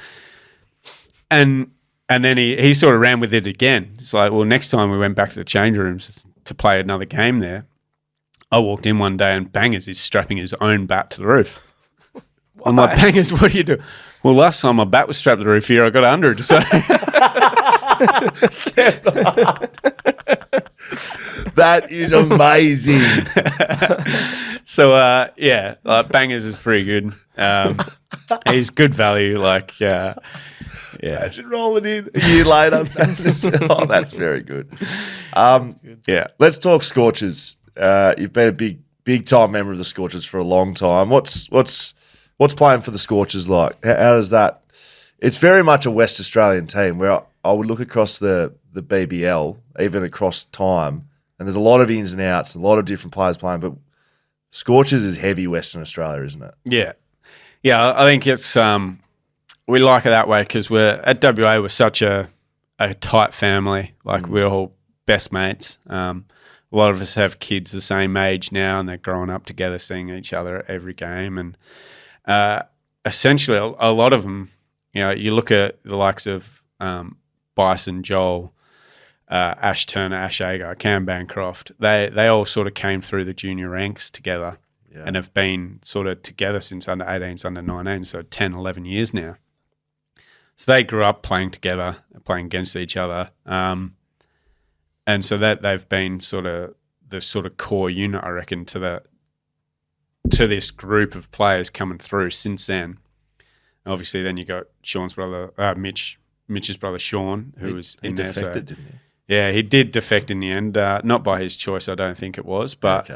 And then he sort of ran with it again. It's like, well, next time we went back to the change rooms to play another game there, I walked in one day and Bangers is strapping his own bat to the roof. I'm like, Bangers, what do you do? Well, last time my bat was strapped to the roof here, I got 100. So that is amazing. So, Bangers is pretty good. He's good value. Like, yeah. Imagine rolling in a year later. That's very good. Yeah. Let's talk Scorchers. You've been a big time member of the Scorchers for a long time. What's playing for the Scorchers like? How does that? It's very much a West Australian team where I would look across the BBL, even across time, and there's a lot of ins and outs, a lot of different players playing, but Scorchers is heavy Western Australia, isn't it? Yeah. Yeah, I think it's we like it that way because we're at WA. We're such a tight family. Like we're all best mates. A lot of us have kids the same age now, and they're growing up together, seeing each other at every game. And essentially, a lot of them you look at the likes of Bison, Joel, Ash Turner, Ash Agar, Cam Bancroft. They all sort of came through the junior ranks together and have been sort of together since under 18s, under 19, so 10, 11 years now. So they grew up playing together, playing against each other. And so that they've been sort of the sort of core unit, I reckon, to this group of players coming through since then. Obviously, then you got Sean's brother, Mitch's brother Sean, who was in there. Defected, didn't he? Yeah, he did defect in the end, not by his choice, I don't think it was, but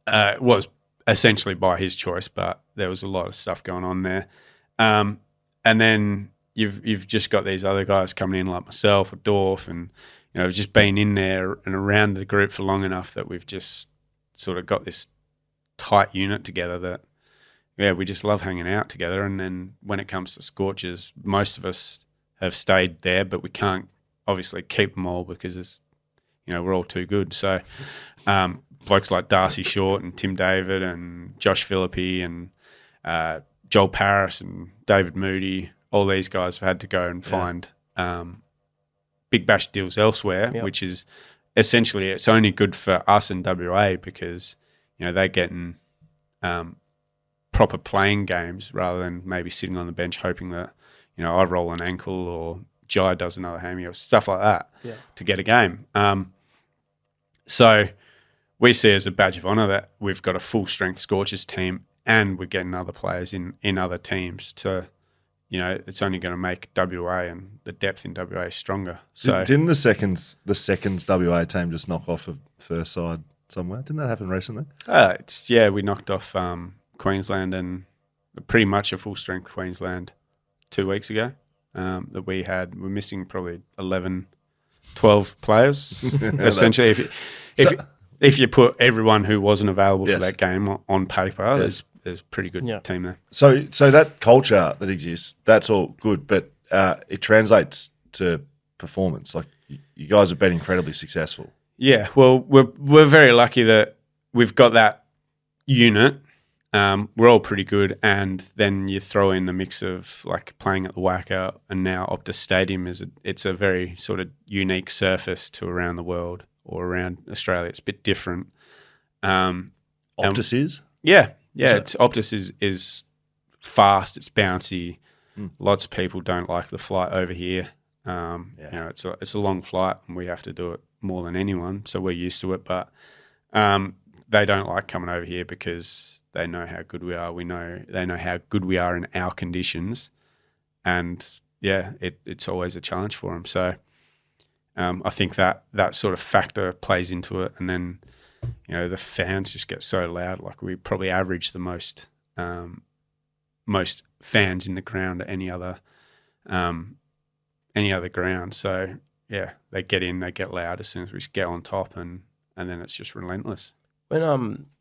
it was essentially by his choice. But there was a lot of stuff going on there, and then you've just got these other guys coming in like myself or Dorf, and just been in there and around the group for long enough that we've just sort of got this tight unit together that. Yeah, we just love hanging out together. And then when it comes to Scorchers, most of us have stayed there, but we can't obviously keep them all because we're all too good. So blokes like Darcy Short and Tim David and Josh Philippi and Joel Paris and David Moody, all these guys have had to go and find big bash deals elsewhere, which is essentially it's only good for us in WA because they're getting proper playing games rather than maybe sitting on the bench hoping that I roll an ankle or Jai does another hammy or stuff like that to get a game. So we see as a badge of honour that we've got a full strength Scorchers team and we're getting other players in other teams to it's only going to make WA and the depth in WA stronger. So didn't the seconds WA team just knock off a first side somewhere? Didn't that happen recently? We knocked off Queensland and pretty much a full strength Queensland 2 weeks ago that we're missing probably 11, 12 players essentially. If you put everyone who wasn't available for that game on paper, there's a pretty good team there. So that culture that exists, that's all good, but it translates to performance. Like you guys have been incredibly successful. Yeah, well, we're very lucky that we've got that unit. We're all pretty good, and then you throw in the mix of like playing at the Wacker, and now Optus Stadium it's a very sort of unique surface to around the world or around Australia. It's a bit different. Optus is? Yeah. Optus is fast. It's bouncy. Lots of people don't like the flight over here. It's a long flight, and we have to do it more than anyone, so we're used to it. But they don't like coming over here because they know how good we are. They know how good we are in our conditions, and it's always a challenge for them. So I think that sort of factor plays into it, and then the fans just get so loud. Like we probably average the most fans in the ground at any other ground. So they get in, they get loud as soon as we get on top, and then it's just relentless.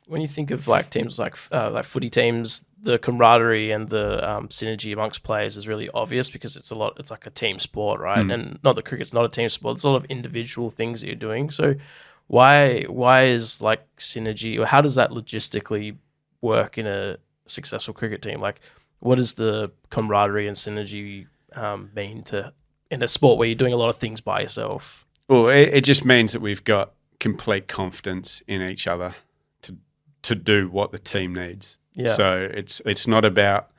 When you think of like teams like footy teams, the camaraderie and the synergy amongst players is really obvious because it's like a team sport, right? And not that cricket's not a team sport. It's a lot of individual things that you're doing. So why is like synergy, or how does that logistically work in a successful cricket team? Like what does the camaraderie and synergy mean in a sport where you're doing a lot of things by yourself? Well, it just means that we've got complete confidence in each other to do what the team needs. Yeah. So it's not about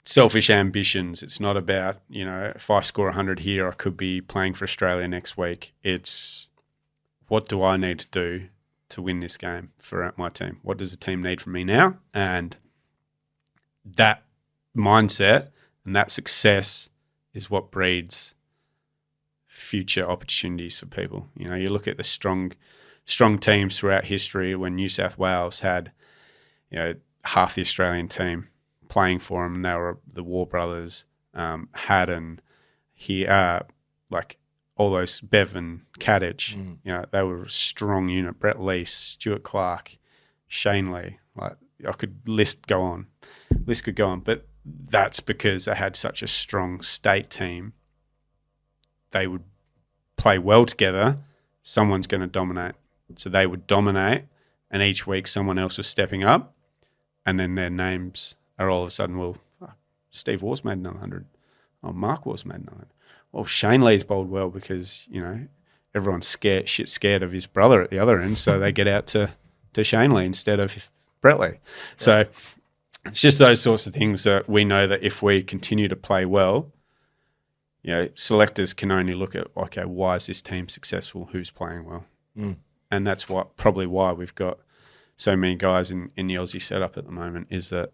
selfish ambitions. It's not about, if I score 100 here, I could be playing for Australia next week. It's what do I need to do to win this game for my team? What does the team need from me now? And that mindset and that success is what breeds future opportunities for people. You look at the strong teams throughout history when New South Wales had, half the Australian team playing for them, and they were the War Brothers, Haddon, like all those Bevan, Kadich, they were a strong unit. Brett Lease, Stuart Clark, Shane Lee, like list could go on, but that's because they had such a strong state team. They would play well together. Someone's going to dominate. So they would dominate, and each week someone else was stepping up, and then their names are all of a sudden, well, Steve Waugh's made another 100. Oh, Mark Waugh's made another 100. Well, Shane Lee's bowled well because, everyone's scared of his brother at the other end, so they get out to Shane Lee instead of Brett Lee. Yeah. So it's just those sorts of things that we know that if we continue to play well, selectors can only look at, okay, why is this team successful? Who's playing well? And that's probably why we've got so many guys in the Aussie setup at the moment, is that,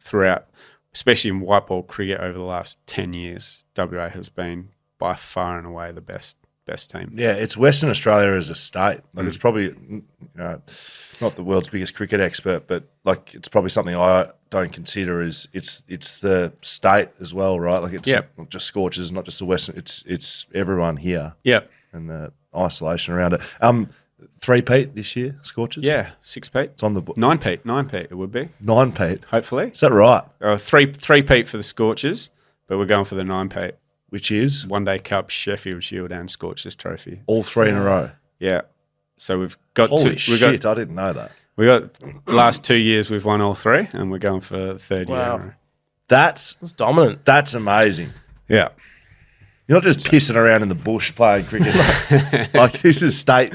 throughout, especially in white ball cricket over the last 10 years, WA has been by far and away the best team. Yeah, it's Western Australia as a state. Like it's probably not the world's biggest cricket expert, but like it's probably something I don't consider is it's the state as well, right? Like it's not just Scorchers, not just the Western. It's everyone here. Yeah, and the isolation around it. 3-peat this year, Scorchers. Yeah, 6-peat. It's on the 9-peat. It would be 9-peat. Hopefully, is that right? 3-peat for the Scorchers, but we're going for the 9-peat. Which is? One Day Cup, Sheffield Shield and Scorchers Trophy. All 3 in a row? Yeah. So we've got Holy shit, I didn't know that. We got last 2 years we've won all 3 and we're going for the third year in a row. That's dominant. That's amazing. Yeah. You're not just pissing around in the bush playing cricket. Like this is state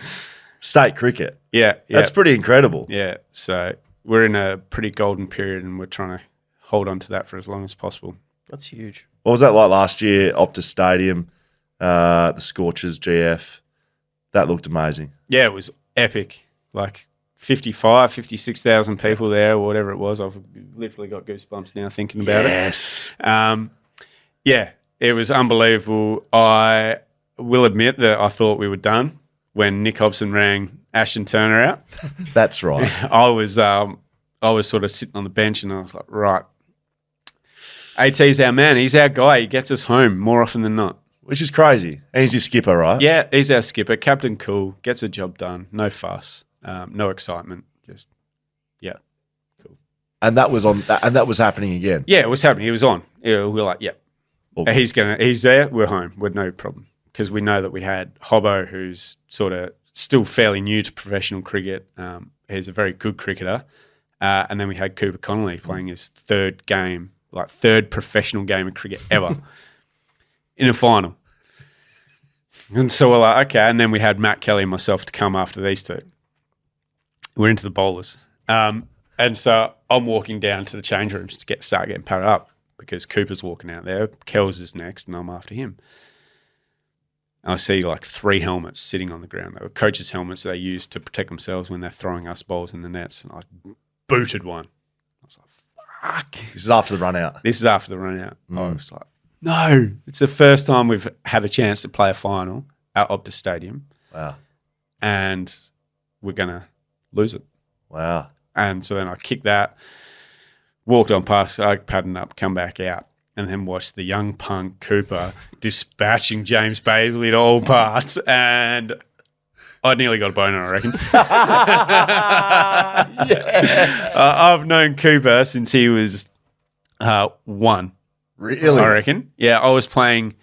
cricket. Yeah. That's pretty incredible. Yeah. So we're in a pretty golden period and we're trying to hold on to that for as long as possible. That's huge. What was that like last year? Optus Stadium, the Scorchers, GF. That looked amazing. Yeah, it was epic. Like 56,000 people there or whatever it was. I've literally got goosebumps now thinking about it. Yes. Yeah, it was unbelievable. I will admit that I thought we were done when Nick Hobson rang Ashton Turner out. That's right. I was sort of sitting on the bench and I was like, right, AT's our man. He's our guy. He gets us home more often than not. Which is crazy. And he's your skipper, right? Yeah, he's our skipper. Captain cool. Gets the job done. No fuss. No excitement. Just, yeah, cool. And that was on. And that was happening again. Yeah, it was happening. He was on. Yeah, we were like, yeah, he's there. We're home. We're no problem because we know that we had Hobbo, who's sort of still fairly new to professional cricket. He's a very good cricketer, and then we had Cooper Connolly playing his third professional game of cricket ever in a final. And so we're like, okay. And then we had Matt Kelly and myself to come after these two. We're into the bowlers. And so I'm walking down to the change rooms to start getting padded up because Cooper's walking out there. Kells is next and I'm after him. And I see like 3 helmets sitting on the ground. They were coaches' helmets they use to protect themselves when they're throwing us balls in the nets. And I booted one. I was like, fuck. This is after the run out. I was like, no. It's the first time we've had a chance to play a final at Optus Stadium. Wow. And we're going to lose it. Wow. And so then I kicked that, walked on past, I padded up, come back out, and then watched the young punk Cooper dispatching James Bazley to all parts. And I nearly got a boner, I reckon. I've known Cooper since he was 1. Really? I reckon. Yeah, I was playing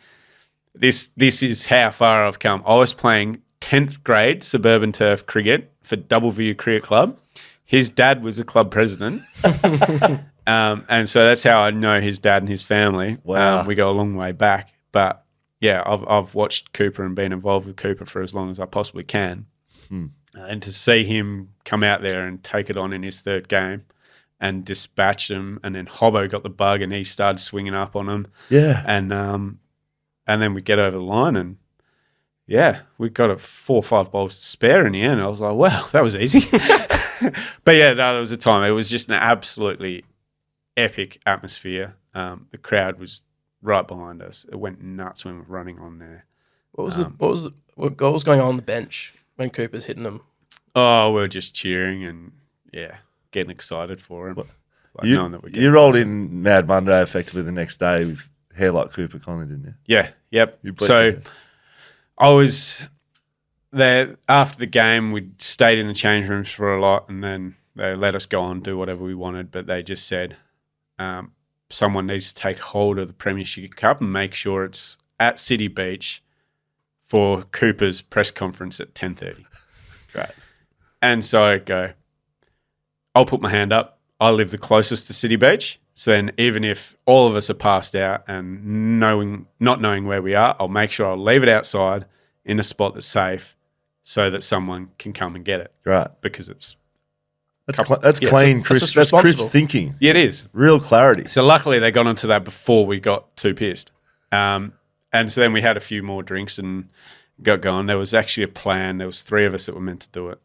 this is how far I've come. I was playing 10th grade suburban turf cricket for Double View Cricket Club. His dad was the club president. And so that's how I know his dad and his family. Wow. We go a long way back. But yeah, I've watched Cooper and been involved with Cooper for as long as I possibly can. And to see him come out there and take it on in his third game and dispatch them, and then Hobbo got the bug and he started swinging up on him. Yeah. And then we get over the line and, yeah, we got a 4 or 5 balls to spare in the end. I was like, wow, that was easy. But yeah, no, there was a time. It was just an absolutely epic atmosphere. The crowd was right behind us. It went nuts when we were running on there. What was going on the bench when Cooper's hitting them? Oh, we were just cheering and getting excited for him. Knowing that you rolled in Mad Monday effectively the next day with hair like Cooper Connolly, didn't you? Yeah, yep. So I was there after the game. We stayed in the change rooms for a lot, and then they let us go on and do whatever we wanted. But they just said someone needs to take hold of the Premiership Cup and make sure it's at City Beach for Cooper's press conference at 10:30. Right. And so I go, I'll put my hand up. I live the closest to City Beach. So then even if all of us are passed out and not knowing where we are, I'll make sure I'll leave it outside in a spot that's safe so that someone can come and get it. Right. Because it's... That's clean, Chris. That's crisp thinking. Yeah, it is. Real clarity. So luckily they got onto that before we got too pissed. And so then we had a few more drinks and got going. There was actually a plan. There was 3 of us that were meant to do it.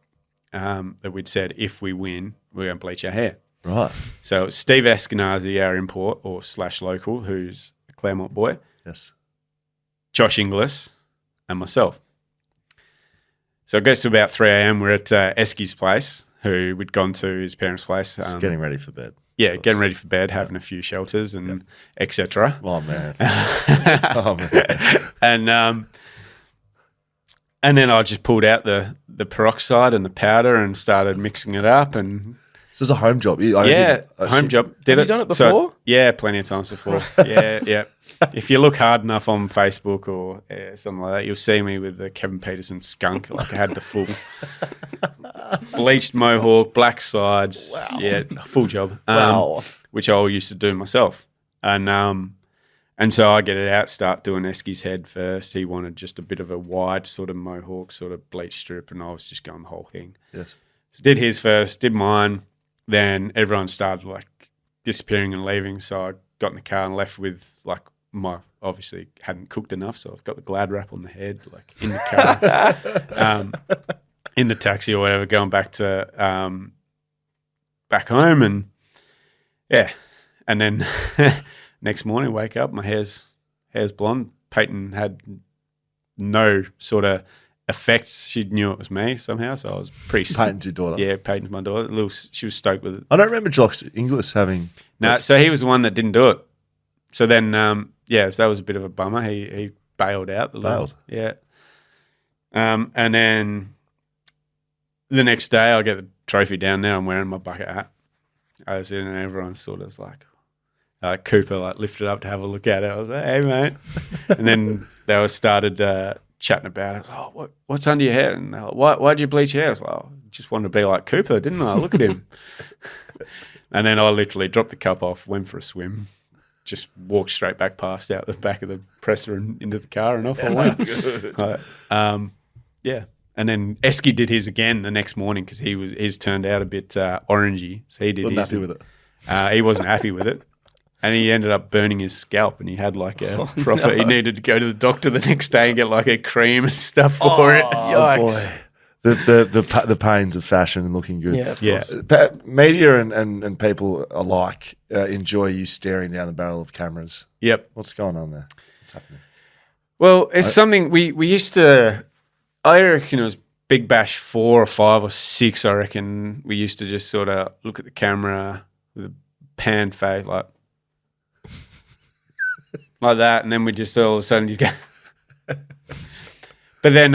That we'd said, if we win, we're going to bleach our hair. Right. So Steve Eskenazi, our import or / local, who's a Claremont boy. Yes. Josh Inglis and myself. So it gets to about 3 a.m. We're at Esky's place, who we'd gone to his parents' place. Just getting ready for bed. Yeah, getting ready for bed, having a few shelters and etc. Oh, man. Oh, man. And then I just pulled out the peroxide and the powder and started mixing it up. And so it's a home job. Home job. Have you done it before? So, yeah, plenty of times before. Yeah. If you look hard enough on Facebook or something like that, you'll see me with the Kevin Peterson skunk. Like I had the full bleached mohawk, black sides. Wow. Yeah, full job. Wow. Which I used to do myself. And so I get it out, start doing Esky's head first. He wanted just a bit of a wide sort of mohawk, sort of bleach strip, and I was just going the whole thing. Yes. So did his first, did mine. Then everyone started like disappearing and leaving. So I got in the car and left with like obviously hadn't cooked enough. So I've got the Glad wrap on the head, like in the car, in the taxi or whatever, going back to back home. And yeah. And then next morning, wake up, my hair's blonde. Peyton had no sort of effects. She knew it was me somehow, so I was pretty... Peyton's your daughter? Yeah, Peyton's my daughter. She was stoked with it. I don't remember Josh Inglis having... No, so he was the one that didn't do it. So then, so that was a bit of a bummer. He bailed out. Bailed? Yeah. And then the next day, I get the trophy down there. I'm wearing my bucket hat. I was in and everyone sort of was like... Cooper lifted up to have a look at it. I was like, "Hey, mate!" And then they started chatting about it. I was like, "Oh, what's under your hair?" And they're like, "Why'd you bleach your hair?" I was like, "Oh, just wanted to be like Cooper, didn't I? Look at him." And then I literally dropped the cup off, went for a swim, just walked straight back past out the back of the presser and into the car, and off I went. Yeah. And then Esky did his again the next morning because his turned out a bit orangey, so he did Wasn't his. happy with it. He wasn't happy with it. And he ended up burning his scalp, and he had like a proper. He needed to go to the doctor the next day and get like a cream and stuff for it. Yikes! Boy. The pains of fashion and looking good. Yeah, of course. Media and people alike enjoy you staring down the barrel of cameras. Yep. What's going on there? What's happening? Well, it's something we used to. I reckon it was Big Bash 4 or 5 or 6. I reckon we used to just sort of look at the camera with a pan face like that, and then we just all of a sudden you go. But then,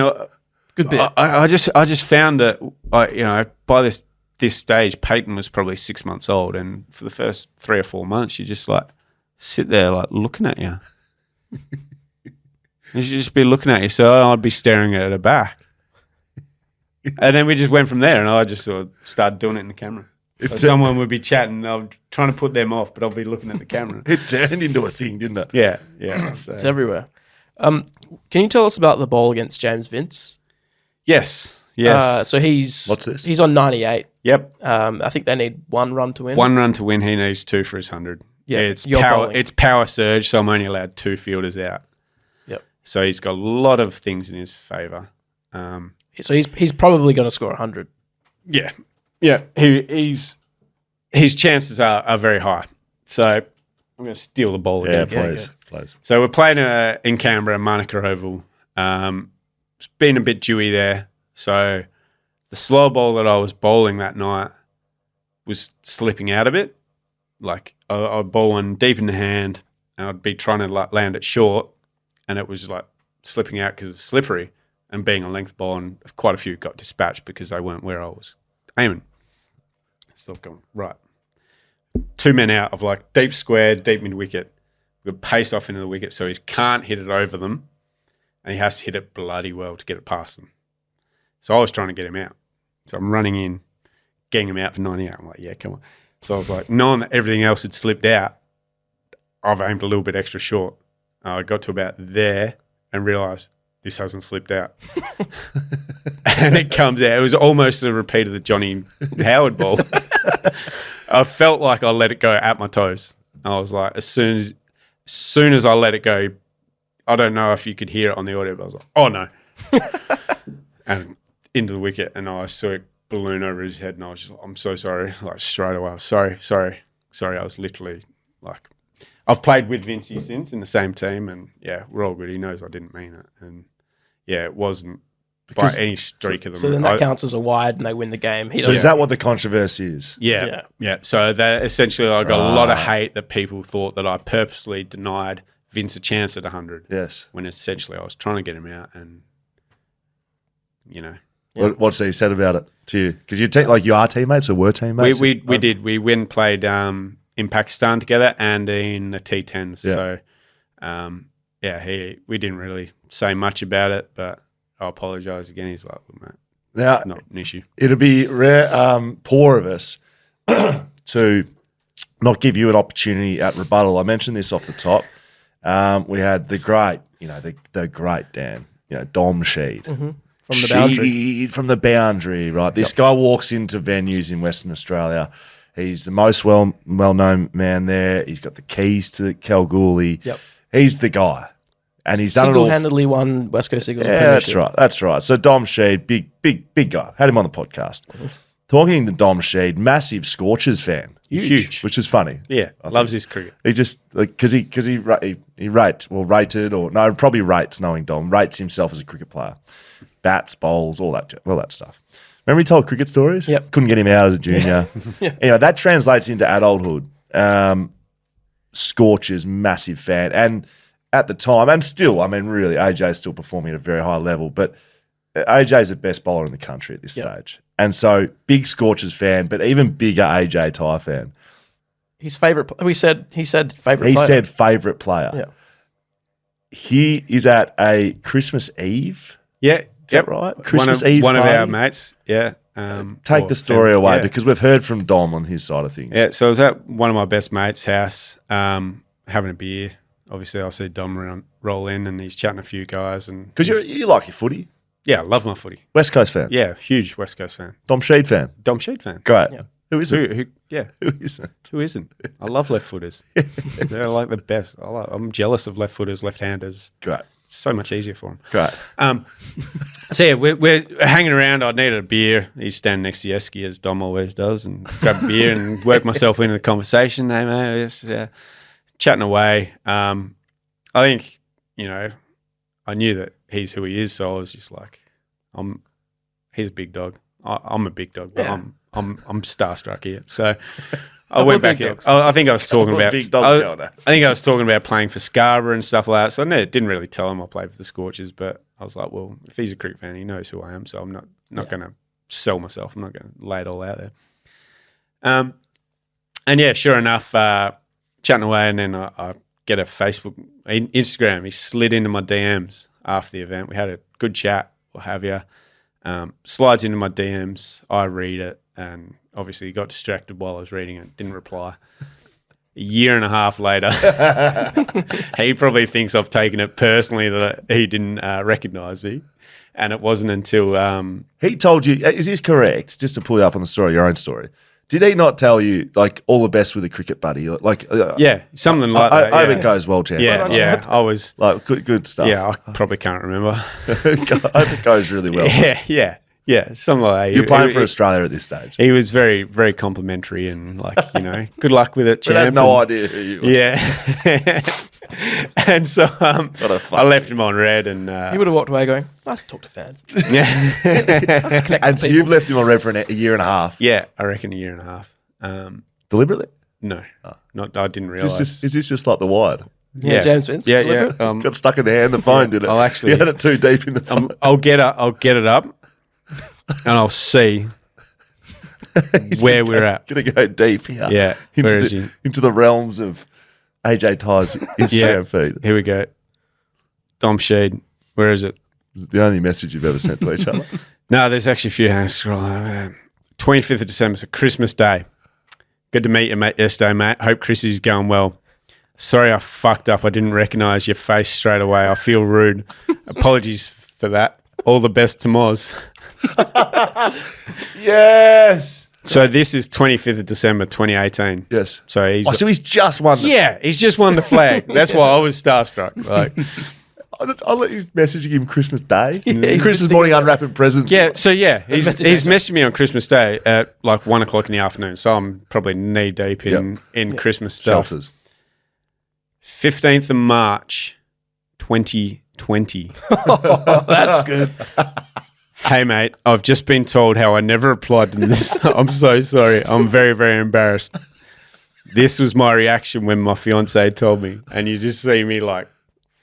good bit. I just found that by this stage, Peyton was probably 6 months old, and for the first 3 or 4 months, you just like sit there like looking at you. And she'd just be looking at you, so I'd be staring at her back, and then we just went from there, and I just sort of started doing it in the camera. So someone would be chatting. I'm trying to put them off, but I'll be looking at the camera. It turned into a thing, didn't it? Yeah. So. It's everywhere. Can you tell us about the bowl against James Vince? Yes. So he's... What's this? He's on 98. Yep. I think they need 1 run to win. 1 run to win. He needs 2 for his 100. Yeah, it's power. It's power surge, so I'm only allowed 2 fielders out. Yep. So he's got a lot of things in his favour. So he's probably going to score 100. Yeah. His chances are very high. So I'm going to steal the ball again. Yeah, please. So we're playing in Canberra, Manuka Oval. It's been a bit dewy there. So the slow ball that I was bowling that night was slipping out a bit. Like I'd bowl one deep in the hand, and I'd be trying to land it short, and it was like slipping out because it's slippery. And being a length ball, and quite a few got dispatched because they weren't where I was aiming. So I've gone, right. 2 men out of like deep square, deep mid wicket. We've got pace off into the wicket, so he can't hit it over them, and he has to hit it bloody well to get it past them. So I was trying to get him out. So I'm running in, getting him out for 98. I'm like, yeah, come on. So I was like, knowing that everything else had slipped out, I've aimed a little bit extra short. I got to about there and realised this hasn't slipped out. And it comes out. It was almost a repeat of the Johnny Howard ball. I felt like I let it go at my toes. I was like, as soon as I let it go, I don't know if you could hear it on the audio, but I was like, oh no. And into the wicket, and I saw it balloon over his head, and I was just like, I'm so sorry. Like straight away, I was sorry. I was literally like, I've played with Vincey since in the same team, and yeah, we're all good. He knows I didn't mean it. And yeah, it wasn't by any streak of them. So then that counts as a wide and they win the game. So is that what the controversy is? Yeah. So that essentially I got a lot of hate that people thought that I purposely denied Vince a chance at 100. Yes. When essentially I was trying to get him out, and What's he said about it to you? Because you are teammates or were teammates? We did. We went and played in Pakistan together and in the T10s. Yeah. So, we didn't really say much about it, but I apologise again. He's like, well, mate, now, it's not an issue. It'd be poor of us to not give you an opportunity at rebuttal. I mentioned this off the top. We had the great, the great Dan, Dom Sheed. Mm-hmm. From the boundary. From the boundary, right? This guy walks into venues in Western Australia. He's the most well-known man there. He's got the keys to Kalgoorlie. Yep. He's the guy. And he's done it all. Single-handedly won West Coast Eagles. Yeah, that's right. So Dom Sheed, big guy. Had him on the podcast. Mm-hmm. Talking to Dom Sheed, massive Scorchers fan. Huge. Which is funny. Yeah, loves his cricket. He just, because he probably rates, knowing Dom, rates himself as a cricket player. Bats, bowls, all that stuff. Remember he told cricket stories? Yep. Couldn't get him out as a junior. Anyway, that translates into adulthood. Scorchers, massive fan. And at the time, and still, really, AJ's still performing at a very high level, but AJ's the best bowler in the country at this stage. And so, big Scorchers fan, but even bigger AJ Tyre fan. His favourite, he said favourite player. He said favourite player. Yeah. He is at a Christmas Eve. Yeah. Is that right? Christmas Eve One party? of our mates, yeah. Take the story away because we've heard from Dom on his side of things. Yeah, so I was at one of my best mates' house having a beer. Obviously, I see Dom roll in and he's chatting a few guys. Because you like your footy? Yeah, I love my footy. West Coast fan? Yeah, huge West Coast fan. Dom Sheed fan? Dom Sheed fan. Great. Yeah. Who isn't? Who isn't? Who isn't? I love left footers. They're like the best. I'm jealous of left footers, left handers. Great. It's so much easier for them. Great. So yeah, we're hanging around. I needed a beer. He's standing next to Yeski as Dom always does, and grab a beer and work myself into the conversation. Hey mate, just chatting away. I think I knew that he's who he is, so I was just like, he's a big dog. I'm a big dog, but I'm starstruck here. So I went back in. I think I was talking about big dogs going on. I think I was talking about playing for Scarborough and stuff like that. So I didn't really tell him I played for the Scorchers, but I was like, well, if he's a cricket fan, he knows who I am. So I'm not going to sell myself. I'm not going to lay it all out there. And yeah, sure enough, chatting away, and then I get a Instagram. He slid into my DMs after the event. We had a good chat, what have you. Slides into my DMs. I read it, and obviously he got distracted while I was reading it. Didn't reply. A year and a half later, he probably thinks I've taken it personally that he didn't recognise me. And it wasn't until... he told you, is this correct? Just to pull you up on the story, your own story. Did he not tell you, like, all the best with a cricket buddy? Yeah, something like that. I hope it goes well, champ. Yeah. I was... Like, good stuff. Yeah, I probably can't remember. I hope it goes really well. Yeah, something like that. You're playing for Australia at this stage. He was very, very complimentary and good luck with it, champ. I had no idea who you were. Yeah. And so I left him on red, and he would have walked away going, nice to talk to fans. Yeah. And so you've left him on red for a year and a half? Yeah, I reckon a year and a half. Deliberately? No, I didn't realise. Is this just like the wide? Yeah, James Vince. Yeah. Got stuck in the hand of the phone, did it? I'll actually... You had it too deep in the phone. I'll get it up, and I'll see where we're at. Going to go deep here. Yeah. Into the realms of AJ Tyre's Instagram feed. Here we go. Dom Sheed, where is it? Is it the only message you've ever sent to each other? No, there's actually a few hands scrolling. 25th of December, so Christmas Day. Good to meet you, mate. Yesterday, mate. Hope Chris is going well. Sorry I fucked up. I didn't recognise your face straight away. I feel rude. Apologies for that. All the best to Moz. Yes. So this is 25th of December 2018. Yes. So he's just won. He's just won the flag. That's why I was starstruck. Like, I'll let you messaging him Christmas Day. Yeah, Christmas morning unwrapping presents. yeah. So he's messaged me on Christmas Day at like 1 o'clock in the afternoon. So I'm probably knee deep in Christmas stuff. Shelters. 15th of March 2020. That's good. Hey, mate, I've just been told how I never replied to this. I'm so sorry. I'm very, very embarrassed. This was my reaction when my fiance told me. And you just see me like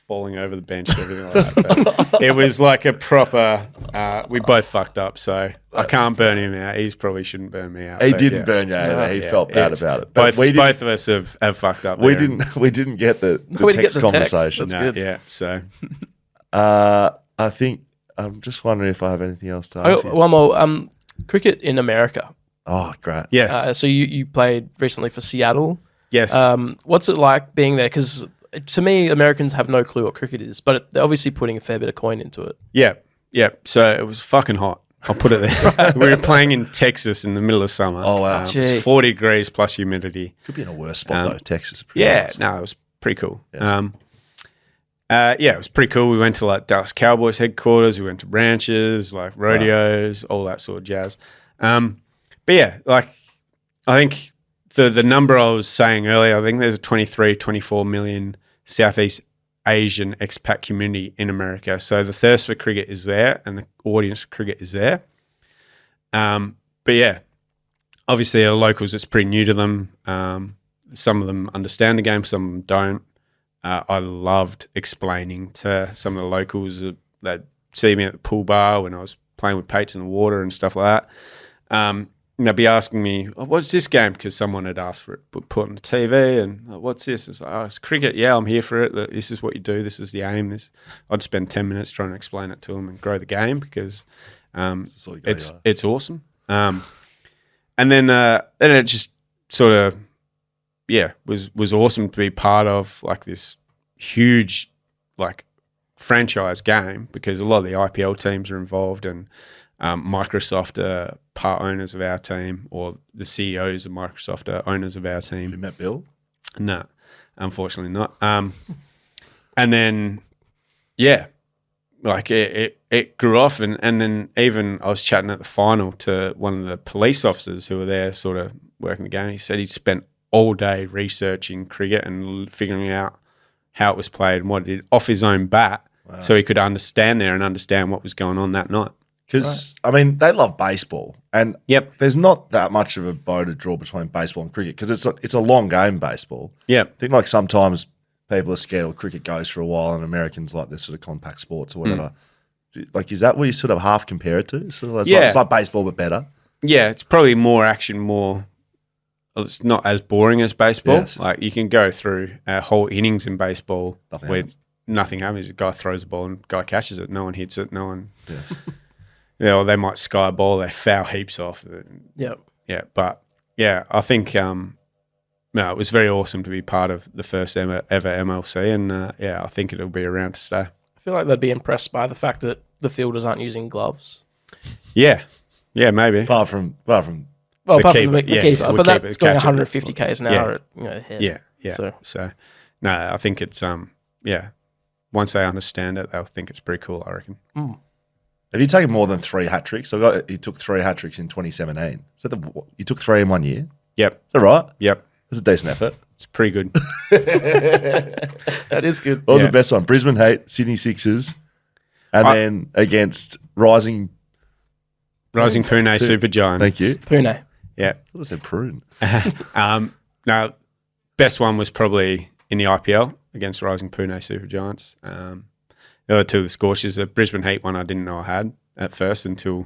falling over the bench and everything like that. But it was like a proper, we both fucked up. So I can't burn him out. He probably shouldn't burn me out. He didn't burn you out. He felt bad about it. But both of us have fucked up. We didn't get the text conversation. That's good. Yeah, so. I think I'm just wondering if I have anything else to ask you. One more. Cricket in America. Oh, great. Yes. So you played recently for Seattle. Yes. What's it like being there? Because to me, Americans have no clue what cricket is, but they're obviously putting a fair bit of coin into it. Yeah. So it was fucking hot. I'll put it there. We were playing in Texas in the middle of summer. Oh, wow. It's 40 degrees plus humidity. Could be in a worse spot, though. Texas. Nice. No, it was pretty cool. Yes. It was pretty cool. We went to like Dallas Cowboys headquarters. We went to ranches, like rodeos, all that sort of jazz. But yeah, like I think the number I was saying earlier, I think there's a 23, 24 million Southeast Asian expat community in America. So the thirst for cricket is there and the audience for cricket is there. But yeah, obviously the locals, it's pretty new to them. Some of them understand the game, some of them don't. I loved explaining to some of the locals that see me at the pool bar when I was playing with Pates in the water and stuff like that. They'd be asking me, what's this game? Because someone had asked for it, put on the TV, and what's this? It's like, it's cricket. Yeah, I'm here for it. This is what you do. This is the aim. I'd spend 10 minutes trying to explain it to them and grow the game because it's awesome. And then it just sort of, was awesome to be part of like this huge like franchise game because a lot of the IPL teams are involved and Microsoft are part owners of our team, or the CEOs of Microsoft are owners of our team. Have you met Bill? No, unfortunately not. And then, like it grew off and then even I was chatting at the final to one of the police officers who were there sort of working the game. He said he'd spent all day researching cricket and figuring out how it was played and what it did off his own bat so he could understand what was going on that night. Because, I mean, they love baseball. And there's not that much of a bow to draw between baseball and cricket because it's a long game, baseball. Yeah. I think like sometimes people are scared of cricket goes for a while and Americans like this sort of compact sports or whatever. Like, is that what you sort of half compare it to? Sort of it's like baseball but better? Yeah, it's probably more action, it's not as boring as baseball. Yes. Like you can go through whole innings in baseball Nothing happens. A guy throws the ball and a guy catches it. No one hits it. No one... Yes. Or they might sky a ball, they foul heaps off. Yep. Yeah, but yeah, I think it was very awesome to be part of the first ever MLC, and I think it'll be around to stay. I feel like they'd be impressed by the fact that the fielders aren't using gloves. Yeah, maybe. Apart from the keeper, but that's going 150 k's an hour at head. Yeah. So no, I think it's once they understand it, they'll think it's pretty cool. I reckon. Have you taken more than 3 hat tricks? He took 3 hat tricks in 2017. You took 3 in 1 year? Yep. Is that right? Yep. That's a decent effort. It's pretty good. That is good. What was the best one? Brisbane Heat, Sydney Sixers, and then against Rising Pune Supergiant. Thank you. Pune. Yeah. I thought I said prune. No, best one was probably in the IPL against Rising Pune Supergiants. The other two, the Scorchers, the Brisbane Heat one I didn't know I had at first until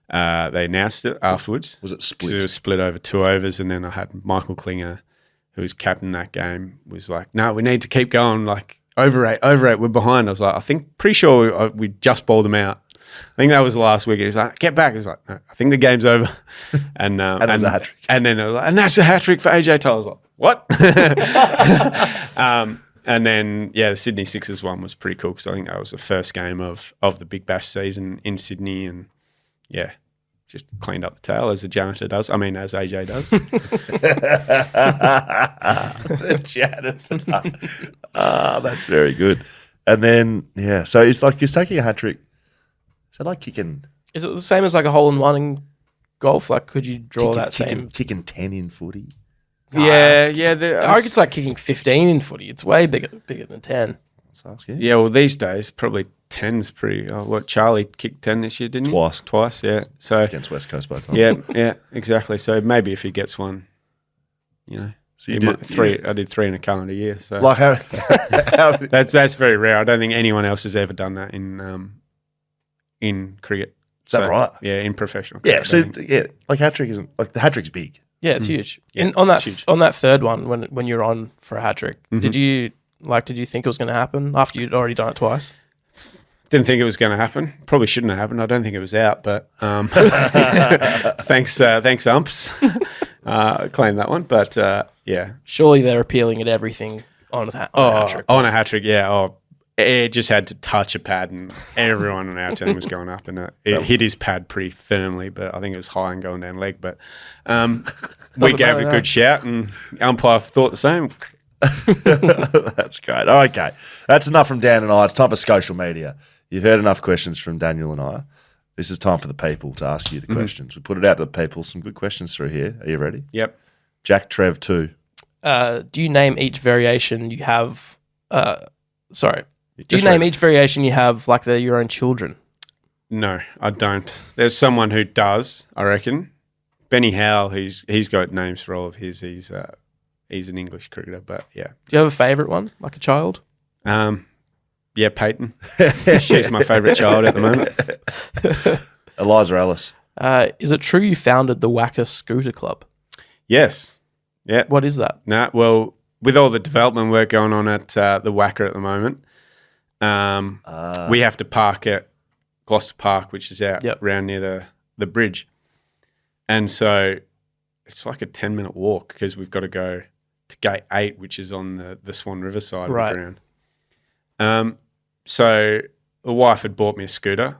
they announced it afterwards. Was it split? It was split over 2 overs, and then I had Michael Klinger, who was captain that game, was like, no, we need to keep going, like over 8, we're behind. I was like, pretty sure we just bowled them out. I think that was the last wicket. He's like, get back. He's like, no, I think the game's over. And it was a hat trick. And then it was like, and that's a hat trick for AJ Tyler. I was like, what? And then, the Sydney Sixers one was pretty cool because I think that was the first game of the Big Bash season in Sydney. And, just cleaned up the tail as a janitor does. I mean, as AJ does. The janitor. That's very good. And then, so it's like he's taking a hat trick. Is that like kicking? Is it the same as like a hole in one in golf? Like, could you draw that same? Kicking 10 in footy? I reckon it's like kicking 15 in footy. It's way bigger than 10. Yeah, well, these days, probably 10's pretty... Charlie kicked 10 this year, didn't he? Twice, yeah. So against West Coast both times. Yeah, exactly. So maybe if he gets one, So you did three. I did 3 in a calendar year. So like how that's very rare. I don't think anyone else has ever done that in cricket. Is that right? Yeah, in professional cricket. Like hat trick isn't like the hat trick's big. Yeah, it's huge. Yeah, on that third one, when you're on for a hat trick, did you think it was going to happen after you'd already done it twice? Didn't think it was going to happen. Probably shouldn't have happened. I don't think it was out, but thanks umps. Claim that one, but surely they're appealing at everything on a hat trick. On a hat trick, it just had to touch a pad, and everyone on our team was going up, and it hit his pad pretty firmly, but I think it was high and going down leg. But we gave it a good shout, and umpire thought the same. That's great. Okay, that's enough from Dan and I. It's time for social media. You've heard enough questions from Daniel and I. This is time for the people to ask you the questions. We put it out to the people. Some good questions through here. Are you ready? Yep. Jack Trev 2. Do you name each variation you have? Name each variation you have like they're your own children? No, I don't. There's someone who does, I reckon. Benny Howell, he's got names for all of his. He's an English cricketer, but yeah. Do you have a favourite one, like a child? Yeah, Peyton. She's my favourite child at the moment. Eliza Ellis. Is it true you founded the Wacker Scooter Club? Yes. Yeah. What is that? Well, with all the development work going on at the Wacker at the moment, we have to park at Gloucester Park, which is out around near the bridge. And so it's like a 10-minute walk because we've got to go to Gate 8, which is on the Swan River side of the ground. So the wife had bought me a scooter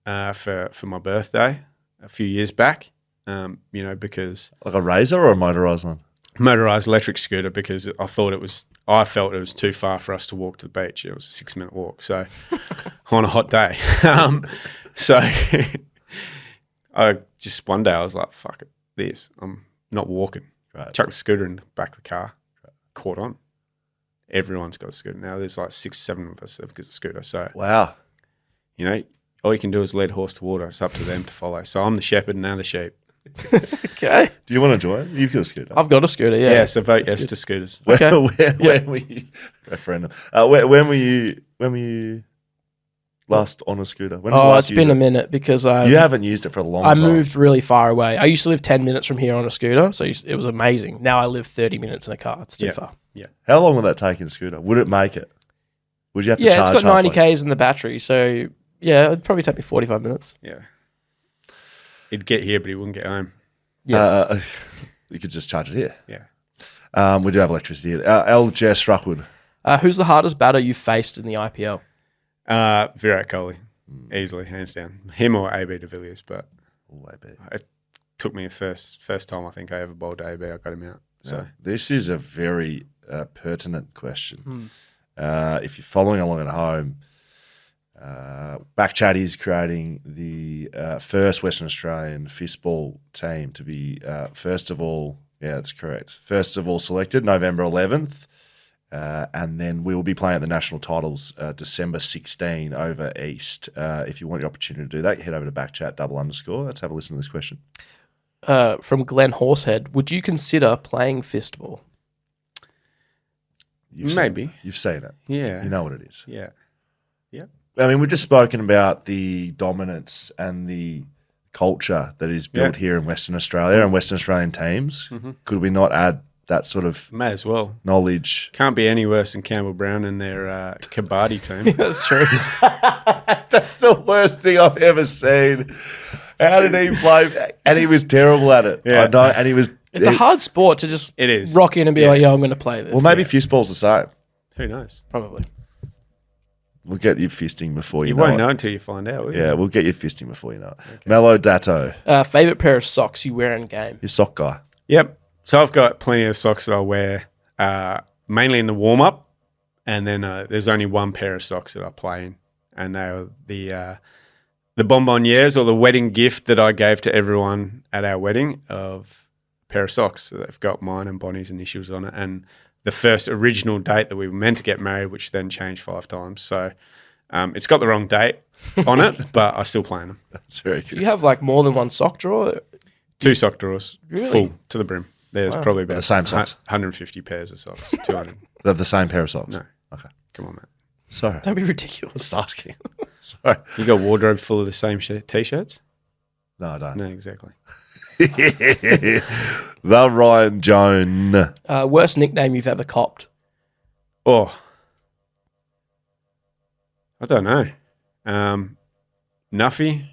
for my birthday a few years back, because... Like a Razor or a motorised one? Motorised electric scooter, because I felt it was too far for us to walk to the beach. It was a 6-minute walk, so on a hot day. So I just one day I was like, fuck it, I'm not walking. Right. Chucked the scooter in the back of the car, caught on. Everyone's got a scooter now. There's like 6-7 of us that have got a scooter. So wow, all you can do is lead a horse to water. It's up to them to follow. So I'm the shepherd and they're the sheep. Okay. Do you want to join? You've got a scooter. I've got a scooter. Yeah. Yeah. So vote yes to scooters. When were you, referendum? When were you last on a scooter? It's been a minute because you haven't used it for a long time. I moved really far away. I used to live 10 minutes from here on a scooter, so it was amazing. Now I live 30 minutes in a car. It's too far. Yeah. How long would that take in a scooter? Would it make it? Would you have to charge? Yeah, it's got 90 Ks in the battery, so yeah, it'd probably take me 45 minutes. Yeah. He'd get here, but he wouldn't get home. Yeah. You could just charge it here. Yeah. We do have electricity here. LJS Ruckwood. Who's the hardest batter you've faced in the IPL? Virat Kohli. Easily, hands down. Him or AB de Villiers, but it took me the first time I think I ever bowled AB, I got him out. So this is a very pertinent question. If you're following along at home, BackChat is creating the first Western Australian fistball team to be first of all selected November 11th, and then we will be playing at the national titles December 16 over East. If you want the opportunity to do that, head over to BackChat _. Let's have a listen to this question. From Glenn Horsehead, would you consider playing fistball? Maybe. You've seen it. Yeah. You know what it is. Yeah. I mean, we've just spoken about the dominance and the culture that is built here in Western Australia and Western Australian teams. Could we not add that sort of May as well. knowledge. Can't be any worse than Campbell Brown and their Kabaddi team. That's true. That's the worst thing I've ever seen. How did he play? And he was terrible at it. Yeah. I know. And he was. It's a hard sport to just It is. rock in and be like, yeah, I'm going to play this. Well, maybe fistball's the same. Who knows? Probably. We'll get you fisting before you You know won't it. know until you find out, will you? Yeah, we'll get you fisting before you know it. Mellow Datto, Favorite pair of socks you wear in game? your sock guy. Yep. So I've got plenty of socks that I wear, mainly in the warm-up, and then there's only one pair of socks that I play in, and they are the bonbonnières, or the wedding gift that I gave to everyone at our wedding, of a pair of socks. So they've got mine and Bonnie's initials on it, and the first original date that we were meant to get married, which then changed 5 times. So it's got the wrong date on it, but I still play in them. That's very Do good. you have like more than one sock drawer? 2 sock drawers, Really? full to the brim. There's probably about The same socks? 150 pairs of socks, 200. They have the same pair of socks. No. Okay. Come on, mate. Sorry. Don't be ridiculous. Just asking. Sorry. You got a wardrobe full of the same T-shirts? No, I don't. No, exactly. The Ryan Joan. Worst nickname you've ever copped? Oh, I don't know. Nuffy,